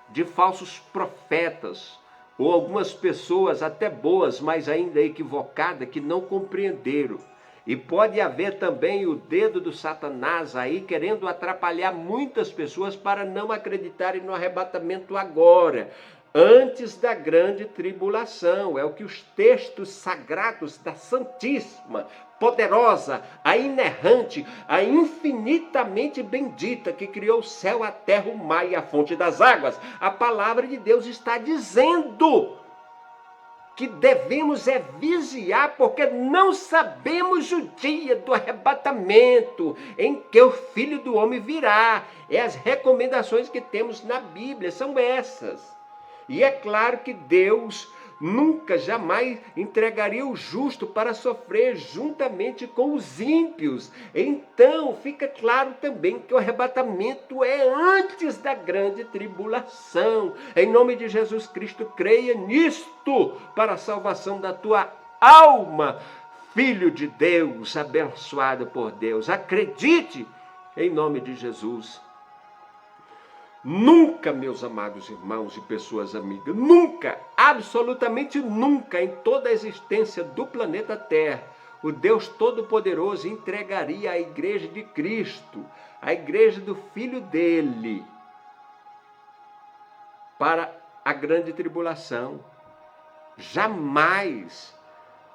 de falsos profetas, ou algumas pessoas até boas, mas ainda equivocadas, que não compreenderam. E pode haver também o dedo do Satanás aí querendo atrapalhar muitas pessoas para não acreditarem no arrebatamento agora, antes da grande tribulação. É o que os textos sagrados da Santíssima, poderosa, a inerrante, a infinitamente bendita, que criou o céu, a terra, o mar e a fonte das águas, a palavra de Deus está dizendo que devemos vigiar, porque não sabemos o dia do arrebatamento em que o Filho do Homem virá. As recomendações que temos na Bíblia são essas. E é claro que Deus nunca, jamais entregaria o justo para sofrer juntamente com os ímpios. Então, fica claro também que o arrebatamento é antes da grande tribulação. Em nome de Jesus Cristo, creia nisto para a salvação da tua alma. Filho de Deus, abençoado por Deus, acredite em nome de Jesus. Nunca, meus amados irmãos e pessoas amigas, nunca, absolutamente nunca, em toda a existência do planeta Terra, o Deus Todo-Poderoso entregaria a igreja de Cristo, a igreja do Filho dele, para a grande tribulação. Jamais.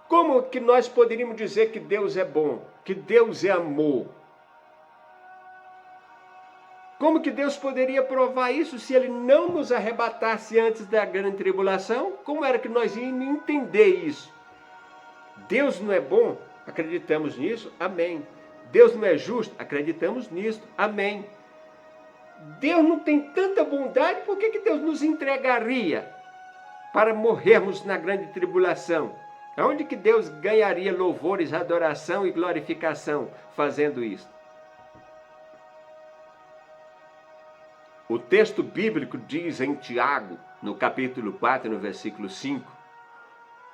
Como que nós poderíamos dizer que Deus é bom, que Deus é amor? Como que Deus poderia provar isso se Ele não nos arrebatasse antes da grande tribulação? Como era que nós íamos entender isso? Deus não é bom? Acreditamos nisso? Amém. Deus não é justo? Acreditamos nisso? Amém. Deus não tem tanta bondade, por que Deus nos entregaria para morrermos na grande tribulação? Aonde que Deus ganharia louvores, adoração e glorificação fazendo isso? O texto bíblico diz em Tiago, no capítulo 4, no versículo 5,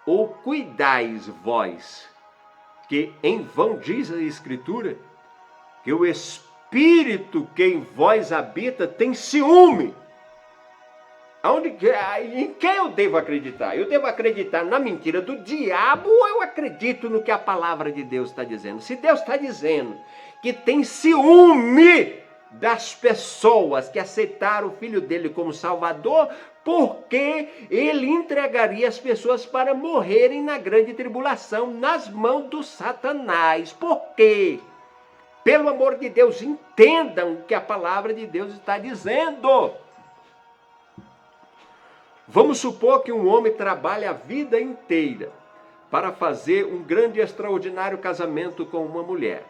ou cuidais vós, que em vão diz a Escritura, que o Espírito que em vós habita tem ciúme. Em quem eu devo acreditar? Eu devo acreditar na mentira do diabo ou eu acredito no que a palavra de Deus está dizendo? Se Deus está dizendo que tem ciúme das pessoas que aceitaram o Filho dele como Salvador, porque ele entregaria as pessoas para morrerem na grande tribulação, nas mãos do Satanás. Por quê? Pelo amor de Deus, entendam o que a palavra de Deus está dizendo. Vamos supor que um homem trabalha a vida inteira para fazer um grande e extraordinário casamento com uma mulher.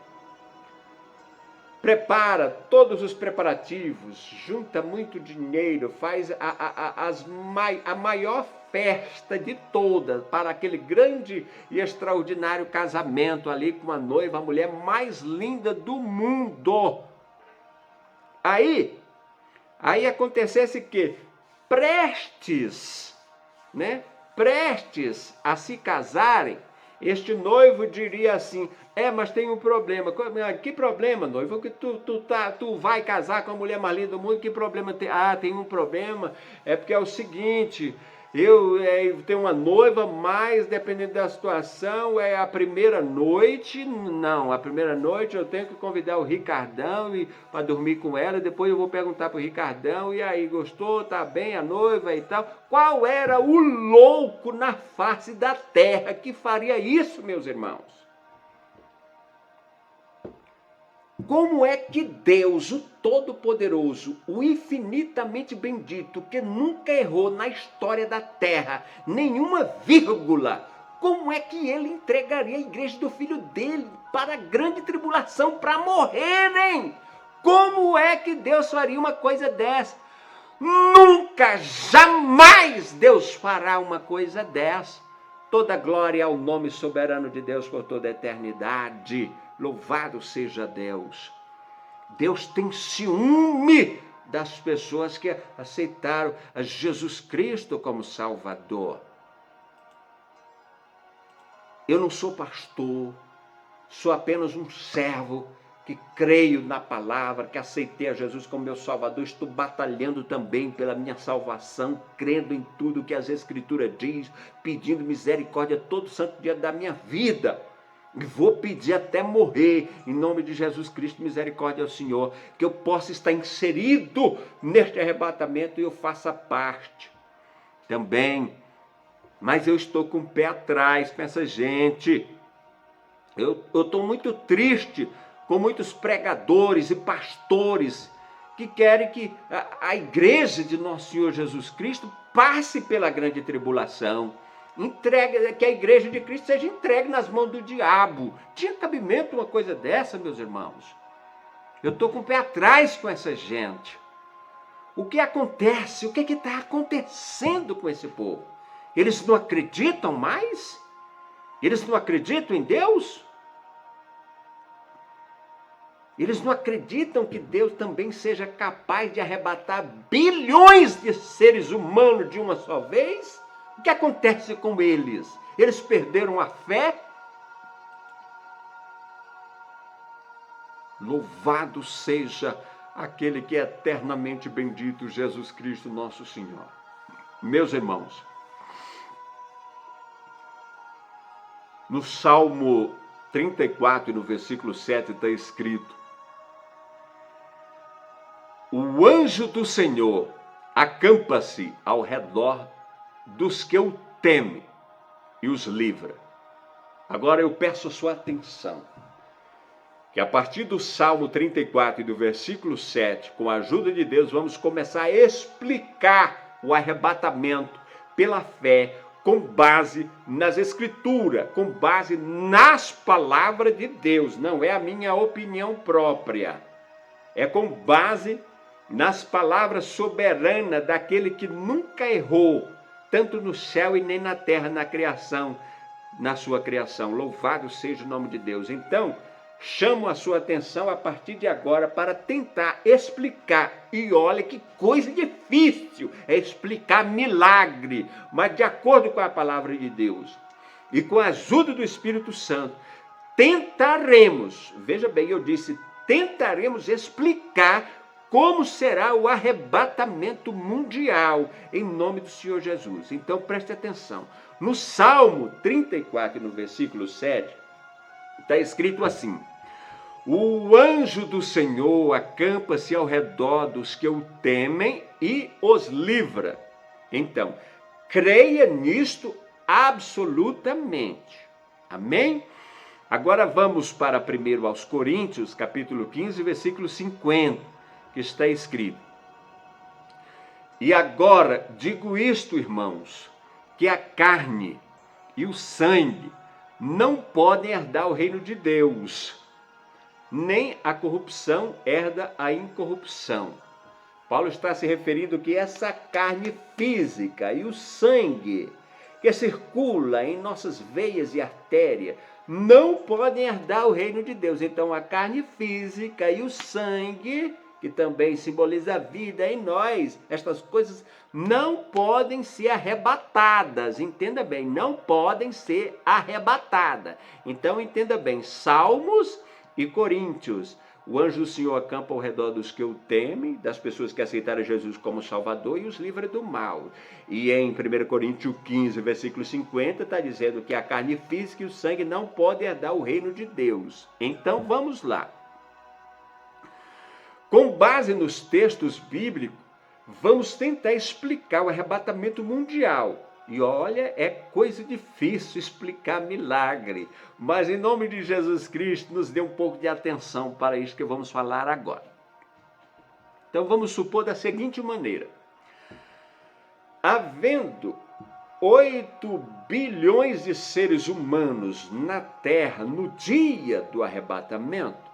Prepara todos os preparativos, junta muito dinheiro, faz a maior festa de todas para aquele grande e extraordinário casamento ali com a noiva, a mulher mais linda do mundo. Aí acontecesse que prestes a se casarem, este noivo diria assim: mas tem um problema. Que problema, noivo? Que tu vai casar com a mulher mais linda do mundo, que problema tem? Tem um problema, é porque é o seguinte, eu tenho uma noiva, mas dependendo da situação, é a primeira noite. Não, a primeira noite eu tenho que convidar o Ricardão para dormir com ela, depois eu vou perguntar para o Ricardão, e aí, gostou, tá bem a noiva e tal? Qual era o louco na face da terra que faria isso, meus irmãos? Como é que Deus, o Todo-Poderoso, o infinitamente bendito, que nunca errou na história da terra, nenhuma vírgula, como é que ele entregaria a igreja do filho dele para a grande tribulação, para morrerem? Como é que Deus faria uma coisa dessa? Nunca, jamais Deus fará uma coisa dessa. Toda glória ao nome soberano de Deus por toda a eternidade. Louvado seja Deus. Deus tem ciúme das pessoas que aceitaram a Jesus Cristo como Salvador. Eu não sou pastor, sou apenas um servo que creio na palavra, que aceitei a Jesus como meu Salvador. Estou batalhando também pela minha salvação, crendo em tudo que as Escrituras diz, pedindo misericórdia todo santo dia da minha vida. E vou pedir até morrer, em nome de Jesus Cristo, misericórdia ao Senhor, que eu possa estar inserido neste arrebatamento e eu faça parte também. Mas eu estou com o pé atrás com essa gente. Eu estou muito triste com muitos pregadores e pastores que querem que a igreja de nosso Senhor Jesus Cristo passe pela grande tribulação. Que a igreja de Cristo seja entregue nas mãos do diabo. Tinha cabimento uma coisa dessa, meus irmãos? Eu estou com o pé atrás com essa gente. O que acontece? O que está acontecendo com esse povo? Eles não acreditam mais? Eles não acreditam em Deus? Eles não acreditam que Deus também seja capaz de arrebatar bilhões de seres humanos de uma só vez? O que acontece com eles? Eles perderam a fé? Louvado seja aquele que é eternamente bendito, Jesus Cristo, nosso Senhor. Meus irmãos, no Salmo 34, no versículo 7, está escrito: o anjo do Senhor acampa-se ao redor dos que o temem e os livra. Agora eu peço a sua atenção, que a partir do Salmo 34 e do versículo 7, com a ajuda de Deus, vamos começar a explicar o arrebatamento pela fé, com base nas Escrituras, com base nas palavras de Deus. Não é a minha opinião própria, é com base nas palavras soberanas daquele que nunca errou, tanto no céu e nem na terra, na criação, na sua criação. Louvado seja o nome de Deus. Então, chamo a sua atenção a partir de agora para tentar explicar. E olha que coisa difícil é explicar milagre, mas de acordo com a palavra de Deus e com a ajuda do Espírito Santo, tentaremos, veja bem, eu disse, tentaremos explicar como será o arrebatamento mundial, em nome do Senhor Jesus. Então, preste atenção. No Salmo 34, no versículo 7, está escrito assim: o anjo do Senhor acampa-se ao redor dos que o temem e os livra. Então, creia nisto absolutamente. Amém? Agora vamos para 1 aos Coríntios, capítulo 15, versículo 50. Que está escrito: e agora digo isto, irmãos, que a carne e o sangue não podem herdar o reino de Deus, nem a corrupção herda a incorrupção. Paulo está se referindo que essa carne física e o sangue que circula em nossas veias e artérias não podem herdar o reino de Deus. Então a carne física e o sangue, que também simboliza a vida em nós, estas coisas não podem ser arrebatadas. Entenda bem, não podem ser arrebatadas. Então entenda bem, Salmos e Coríntios. O anjo do Senhor acampa ao redor dos que o temem, das pessoas que aceitaram Jesus como Salvador e os livra do mal. E em 1 Coríntios 15, versículo 50, está dizendo que a carne física e o sangue não podem herdar o reino de Deus. Então vamos lá. Com base nos textos bíblicos, vamos tentar explicar o arrebatamento mundial. E olha, é coisa difícil explicar milagre. Mas em nome de Jesus Cristo, nos dê um pouco de atenção para isso que vamos falar agora. Então vamos supor da seguinte maneira. Havendo 8 bilhões de seres humanos na Terra no dia do arrebatamento,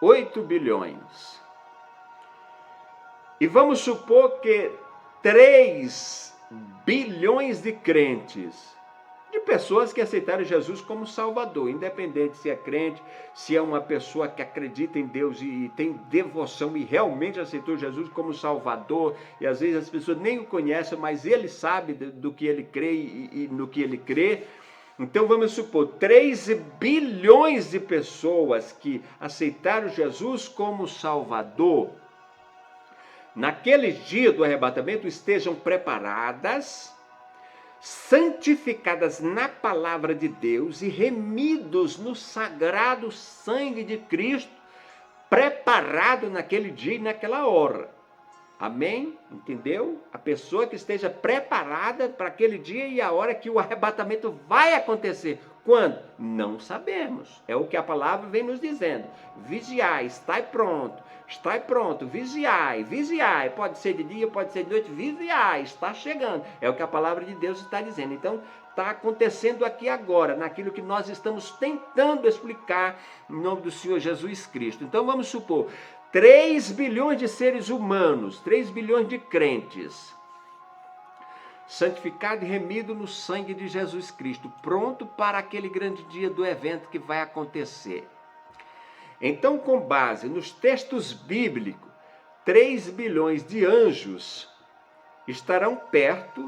8 bilhões. E vamos supor que 3 bilhões de crentes, de pessoas que aceitaram Jesus como Salvador, independente se é crente, se é uma pessoa que acredita em Deus e tem devoção e realmente aceitou Jesus como Salvador, e às vezes as pessoas nem o conhecem, mas ele sabe do que ele crê e no que ele crê. Então vamos supor, 3 bilhões de pessoas que aceitaram Jesus como Salvador, naquele dia do arrebatamento estejam preparadas, santificadas na palavra de Deus e remidos no sagrado sangue de Cristo, preparado naquele dia e naquela hora. Amém? Entendeu? A pessoa que esteja preparada para aquele dia e a hora que o arrebatamento vai acontecer. Quando? Não sabemos. É o que a palavra vem nos dizendo. Vigiai, estai pronto, vigiai, vigiai. Pode ser de dia, pode ser de noite, vigiai, está chegando. É o que a palavra de Deus está dizendo. Então, está acontecendo aqui agora, naquilo que nós estamos tentando explicar em nome do Senhor Jesus Cristo. Então, vamos supor, 3 bilhões de seres humanos, 3 bilhões de crentes, santificado e remido no sangue de Jesus Cristo, pronto para aquele grande dia do evento que vai acontecer. Então, com base nos textos bíblicos, 3 bilhões de anjos estarão perto,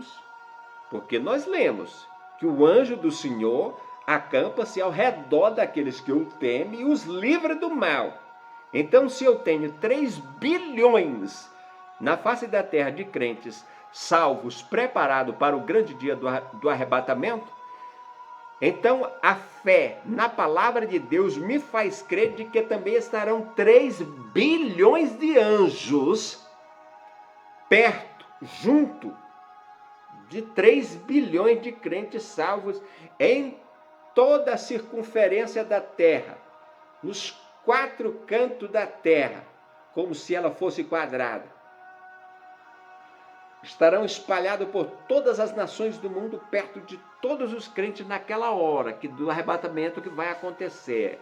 porque nós lemos que o anjo do Senhor acampa-se ao redor daqueles que o temem e os livra do mal. Então, se eu tenho 3 bilhões na face da terra de crentes salvos, preparados para o grande dia do arrebatamento, então a fé na palavra de Deus me faz crer de que também estarão 3 bilhões de anjos perto, junto de 3 bilhões de crentes salvos em toda a circunferência da terra, nos 4 cantos da terra, como se ela fosse quadrada. Estarão espalhados por todas as nações do mundo, perto de todos os crentes naquela hora do arrebatamento que vai acontecer.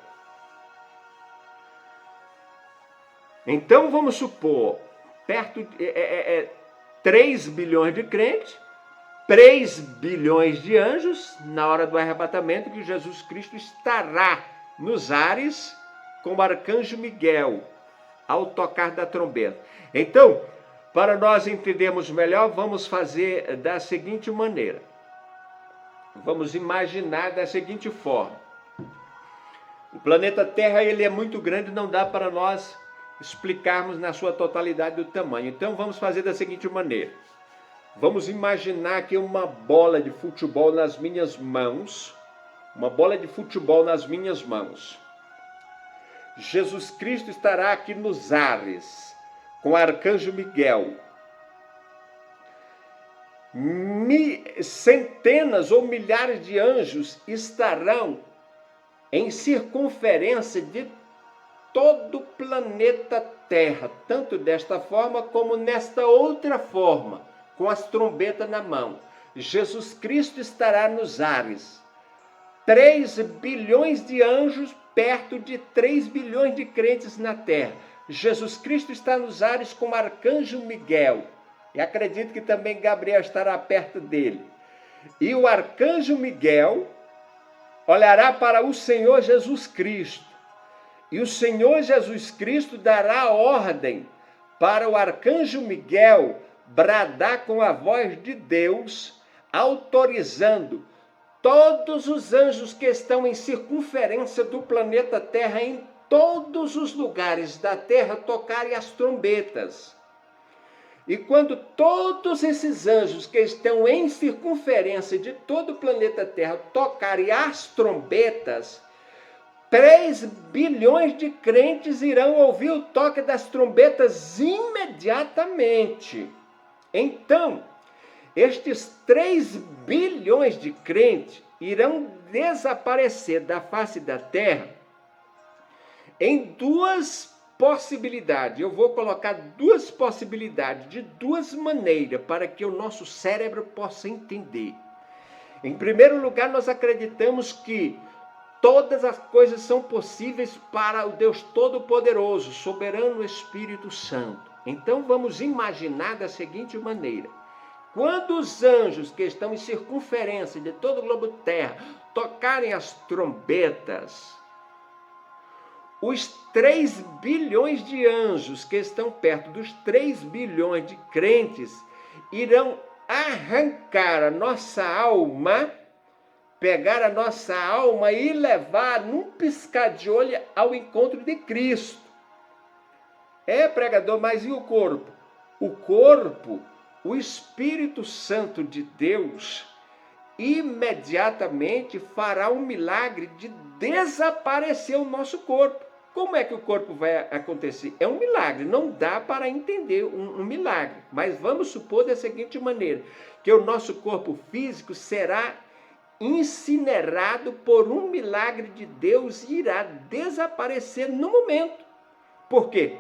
Então vamos supor, perto de 3 bilhões de crentes, 3 bilhões de anjos, na hora do arrebatamento, que Jesus Cristo estará nos ares com o arcanjo Miguel, ao tocar da trombeta. Então, para nós entendermos melhor, vamos fazer da seguinte maneira. Vamos imaginar da seguinte forma. O planeta Terra ele é muito grande, não dá para nós explicarmos na sua totalidade do tamanho. Então vamos fazer da seguinte maneira. Vamos imaginar aqui uma bola de futebol nas minhas mãos. Uma bola de futebol nas minhas mãos. Jesus Cristo estará aqui nos ares, com o arcanjo Miguel. Centenas ou milhares de anjos estarão em circunferência de todo o planeta Terra, tanto desta forma como nesta outra forma, com as trombetas na mão. Jesus Cristo estará nos ares. 3 bilhões de anjos perto de 3 bilhões de crentes na Terra. Jesus Cristo está nos ares com o arcanjo Miguel. E acredito que também Gabriel estará perto dele. E o arcanjo Miguel olhará para o Senhor Jesus Cristo. E o Senhor Jesus Cristo dará ordem para o arcanjo Miguel bradar com a voz de Deus, autorizando todos os anjos que estão em circunferência do planeta Terra, em todos os lugares da terra tocarem as trombetas. E quando todos esses anjos que estão em circunferência de todo o planeta Terra tocarem as trombetas, 3 bilhões de crentes irão ouvir o toque das trombetas imediatamente. Então, estes 3 bilhões de crentes irão desaparecer da face da terra em duas possibilidades. Eu vou colocar duas possibilidades, de duas maneiras, para que o nosso cérebro possa entender. Em primeiro lugar, nós acreditamos que todas as coisas são possíveis para o Deus Todo-Poderoso, soberano Espírito Santo. Então vamos imaginar da seguinte maneira: quando os anjos que estão em circunferência de todo o globo terra tocarem as trombetas, os 3 bilhões de anjos que estão perto dos 3 bilhões de crentes irão arrancar a nossa alma, pegar a nossa alma e levar num piscar de olho ao encontro de Cristo. Pregador, mas e o corpo? O corpo, o Espírito Santo de Deus, imediatamente fará um milagre de desaparecer o nosso corpo. Como é que o corpo vai acontecer? É um milagre, não dá para entender um milagre. Mas vamos supor da seguinte maneira, que o nosso corpo físico será incinerado por um milagre de Deus e irá desaparecer no momento. Por quê?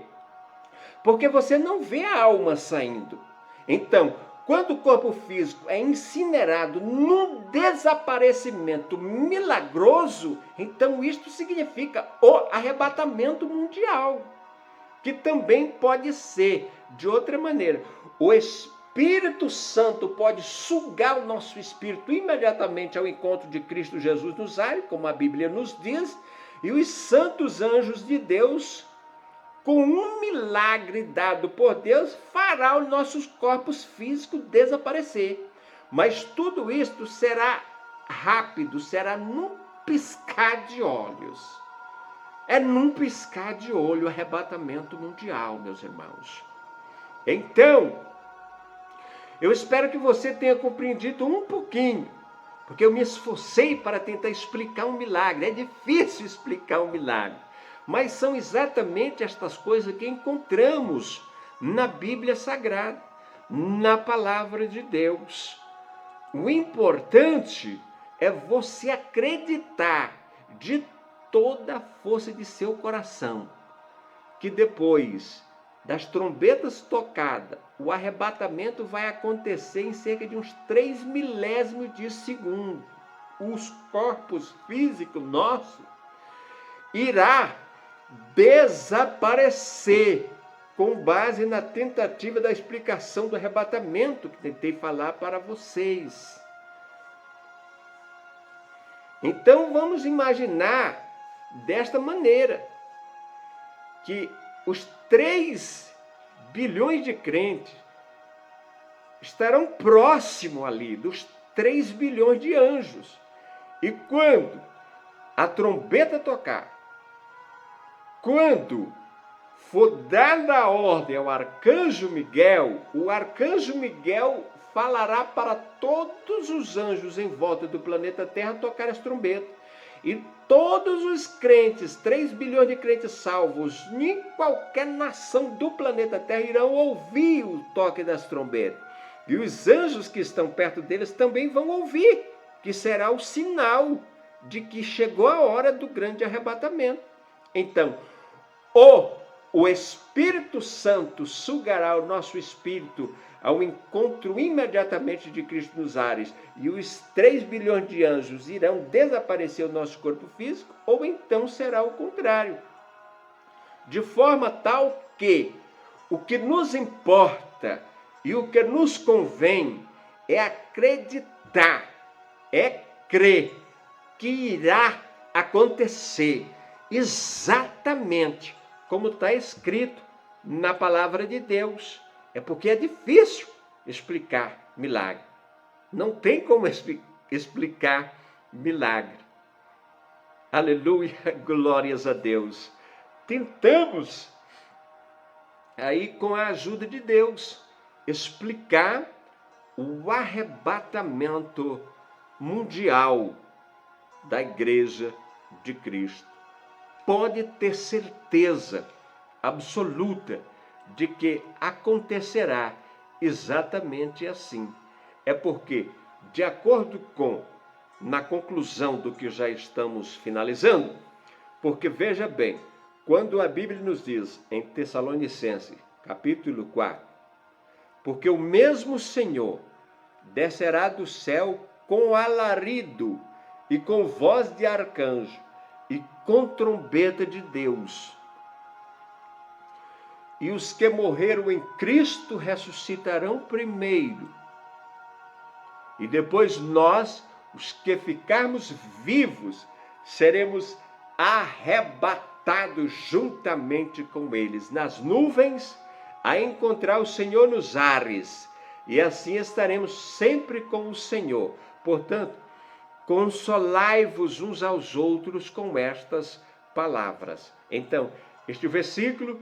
Porque você não vê a alma saindo. Então, quando o corpo físico é incinerado num desaparecimento milagroso, então isto significa o arrebatamento mundial, que também pode ser de outra maneira. O Espírito Santo pode sugar o nosso espírito imediatamente ao encontro de Cristo Jesus nos ares, como a Bíblia nos diz, e os santos anjos de Deus, com um milagre dado por Deus, fará os nossos corpos físicos desaparecer. Mas tudo isto será rápido, será num piscar de olhos. É num piscar de olho o arrebatamento mundial, meus irmãos. Então, eu espero que você tenha compreendido um pouquinho, porque eu me esforcei para tentar explicar um milagre. É difícil explicar um milagre. Mas são exatamente estas coisas que encontramos na Bíblia Sagrada, na Palavra de Deus. O importante é você acreditar de toda a força de seu coração que depois das trombetas tocadas, o arrebatamento vai acontecer em cerca de uns 3 milésimos de segundo. Os corpos físicos nossos irá desaparecer, com base na tentativa da explicação do arrebatamento que tentei falar para vocês. Então vamos imaginar desta maneira, que os 3 bilhões de crentes estarão próximos ali dos 3 bilhões de anjos. E quando a trombeta tocar, quando for dada a ordem ao arcanjo Miguel, o arcanjo Miguel falará para todos os anjos em volta do planeta Terra tocar as trombetas. E todos os crentes, 3 bilhões de crentes salvos, em qualquer nação do planeta Terra, irão ouvir o toque das trombetas. E os anjos que estão perto deles também vão ouvir, que será o sinal de que chegou a hora do grande arrebatamento. Então, o Espírito Santo sugará o nosso espírito ao encontro imediatamente de Cristo nos ares, e os 3 bilhões de anjos irão desaparecer o nosso corpo físico, ou então será o contrário. De forma tal que o que nos importa e o que nos convém é acreditar, é crer que irá acontecer exatamente como está escrito na palavra de Deus. É porque é difícil explicar milagre. Não tem como explicar milagre. Aleluia, glórias a Deus. tentamos, aí com a ajuda de Deus, explicar o arrebatamento mundial da Igreja de Cristo. Pode ter certeza absoluta de que acontecerá exatamente assim. É porque, de acordo com, na conclusão do que já estamos finalizando, porque veja bem, quando a Bíblia nos diz em Tessalonicenses, capítulo 4, porque o mesmo Senhor descerá do céu com alarido e com voz de arcanjo e com trombeta de Deus. E os que morreram em Cristo ressuscitarão primeiro. E depois nós, os que ficarmos vivos, seremos arrebatados juntamente com eles nas nuvens, a encontrar o Senhor nos ares. E assim estaremos sempre com o Senhor. Portanto, consolai-vos uns aos outros com estas palavras. Então, este versículo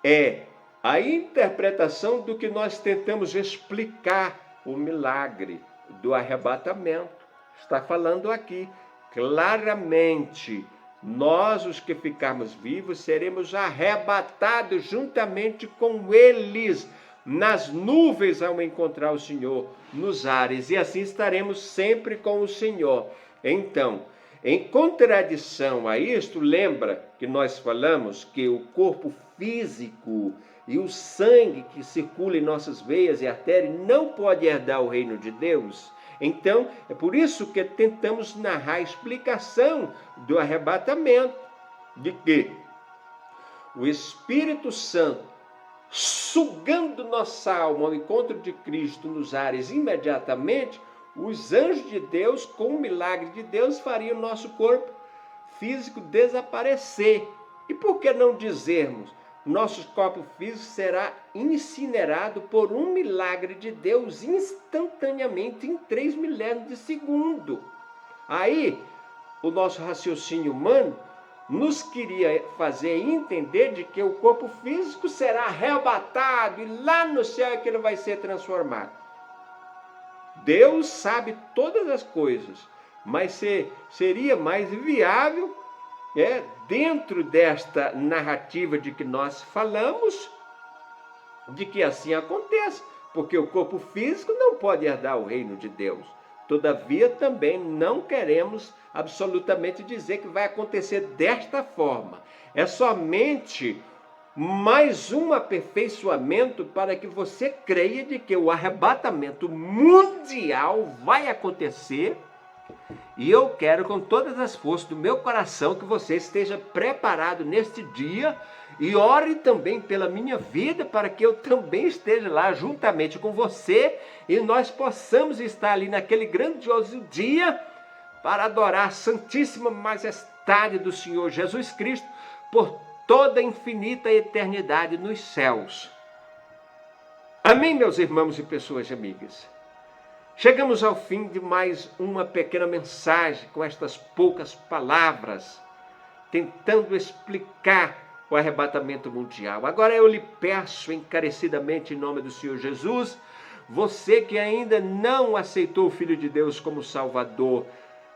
é a interpretação do que nós tentamos explicar o milagre do arrebatamento. Está falando aqui claramente, nós os que ficarmos vivos seremos arrebatados juntamente com eles nas nuvens ao encontrar o Senhor nos ares, e assim estaremos sempre com o Senhor. Então, em contradição a isto, lembra que nós falamos que o corpo físico e o sangue que circula em nossas veias e artérias não pode herdar o reino de Deus? Então, é por isso que tentamos narrar a explicação do arrebatamento, de que o Espírito Santo, sugando nossa alma ao encontro de Cristo nos ares imediatamente, os anjos de Deus, com o milagre de Deus, fariam o nosso corpo físico desaparecer. E por que não dizermos, nosso corpo físico será incinerado por um milagre de Deus instantaneamente, em 3 milésimos de segundo? Aí, o nosso raciocínio humano nos queria fazer entender de que o corpo físico será arrebatado e lá no céu é que ele vai ser transformado. Deus sabe todas as coisas, mas seria mais viável, dentro desta narrativa de que nós falamos, de que assim aconteça, porque o corpo físico não pode herdar o reino de Deus. Todavia, também não queremos absolutamente dizer que vai acontecer desta forma. É somente mais um aperfeiçoamento para que você creia de que o arrebatamento mundial vai acontecer. E eu quero, com todas as forças do meu coração, que você esteja preparado neste dia e ore também pela minha vida, para que eu também esteja lá juntamente com você e nós possamos estar ali naquele grandioso dia para adorar a Santíssima Majestade do Senhor Jesus Cristo por toda a infinita eternidade nos céus. Amém, meus irmãos e pessoas amigas? Chegamos ao fim de mais uma pequena mensagem com estas poucas palavras, tentando explicar o arrebatamento mundial. Agora eu lhe peço encarecidamente em nome do Senhor Jesus, você que ainda não aceitou o Filho de Deus como Salvador,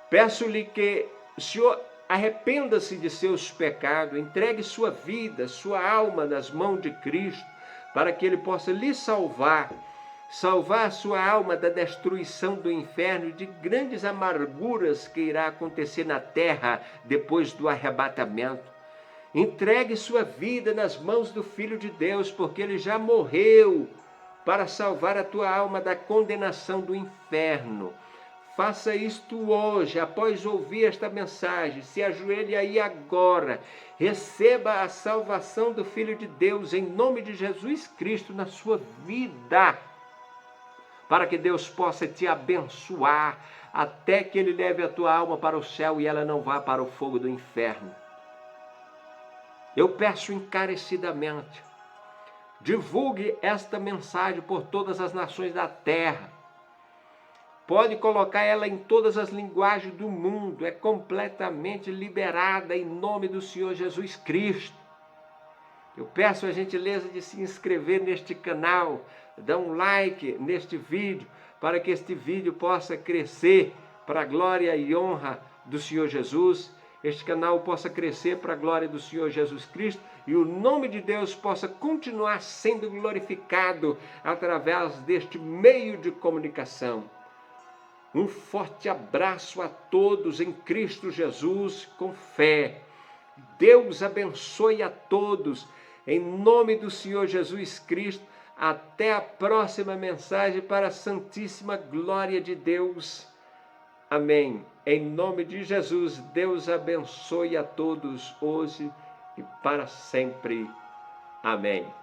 peço-lhe que o Senhor arrependa-se de seus pecados, entregue sua vida, sua alma nas mãos de Cristo, para que Ele possa lhe salvar a sua alma da destruição do inferno e de grandes amarguras que irá acontecer na terra depois do arrebatamento. Entregue sua vida nas mãos do Filho de Deus, porque Ele já morreu para salvar a tua alma da condenação do inferno. Faça isto hoje, após ouvir esta mensagem. Se ajoelhe aí agora. Receba a salvação do Filho de Deus em nome de Jesus Cristo na sua vida, para que Deus possa te abençoar até que Ele leve a tua alma para o céu e ela não vá para o fogo do inferno. Eu peço encarecidamente, divulgue esta mensagem por todas as nações da terra. Pode colocar ela em todas as linguagens do mundo, é completamente liberada em nome do Senhor Jesus Cristo. Eu peço a gentileza de se inscrever neste canal, dar um like neste vídeo, para que este vídeo possa crescer para a glória e honra do Senhor Jesus, este canal possa crescer para a glória do Senhor Jesus Cristo e o nome de Deus possa continuar sendo glorificado através deste meio de comunicação. Um forte abraço a todos em Cristo Jesus com fé. Deus abençoe a todos. Em nome do Senhor Jesus Cristo, até a próxima mensagem para a santíssima glória de Deus. Amém. Em nome de Jesus, Deus abençoe a todos hoje e para sempre. Amém.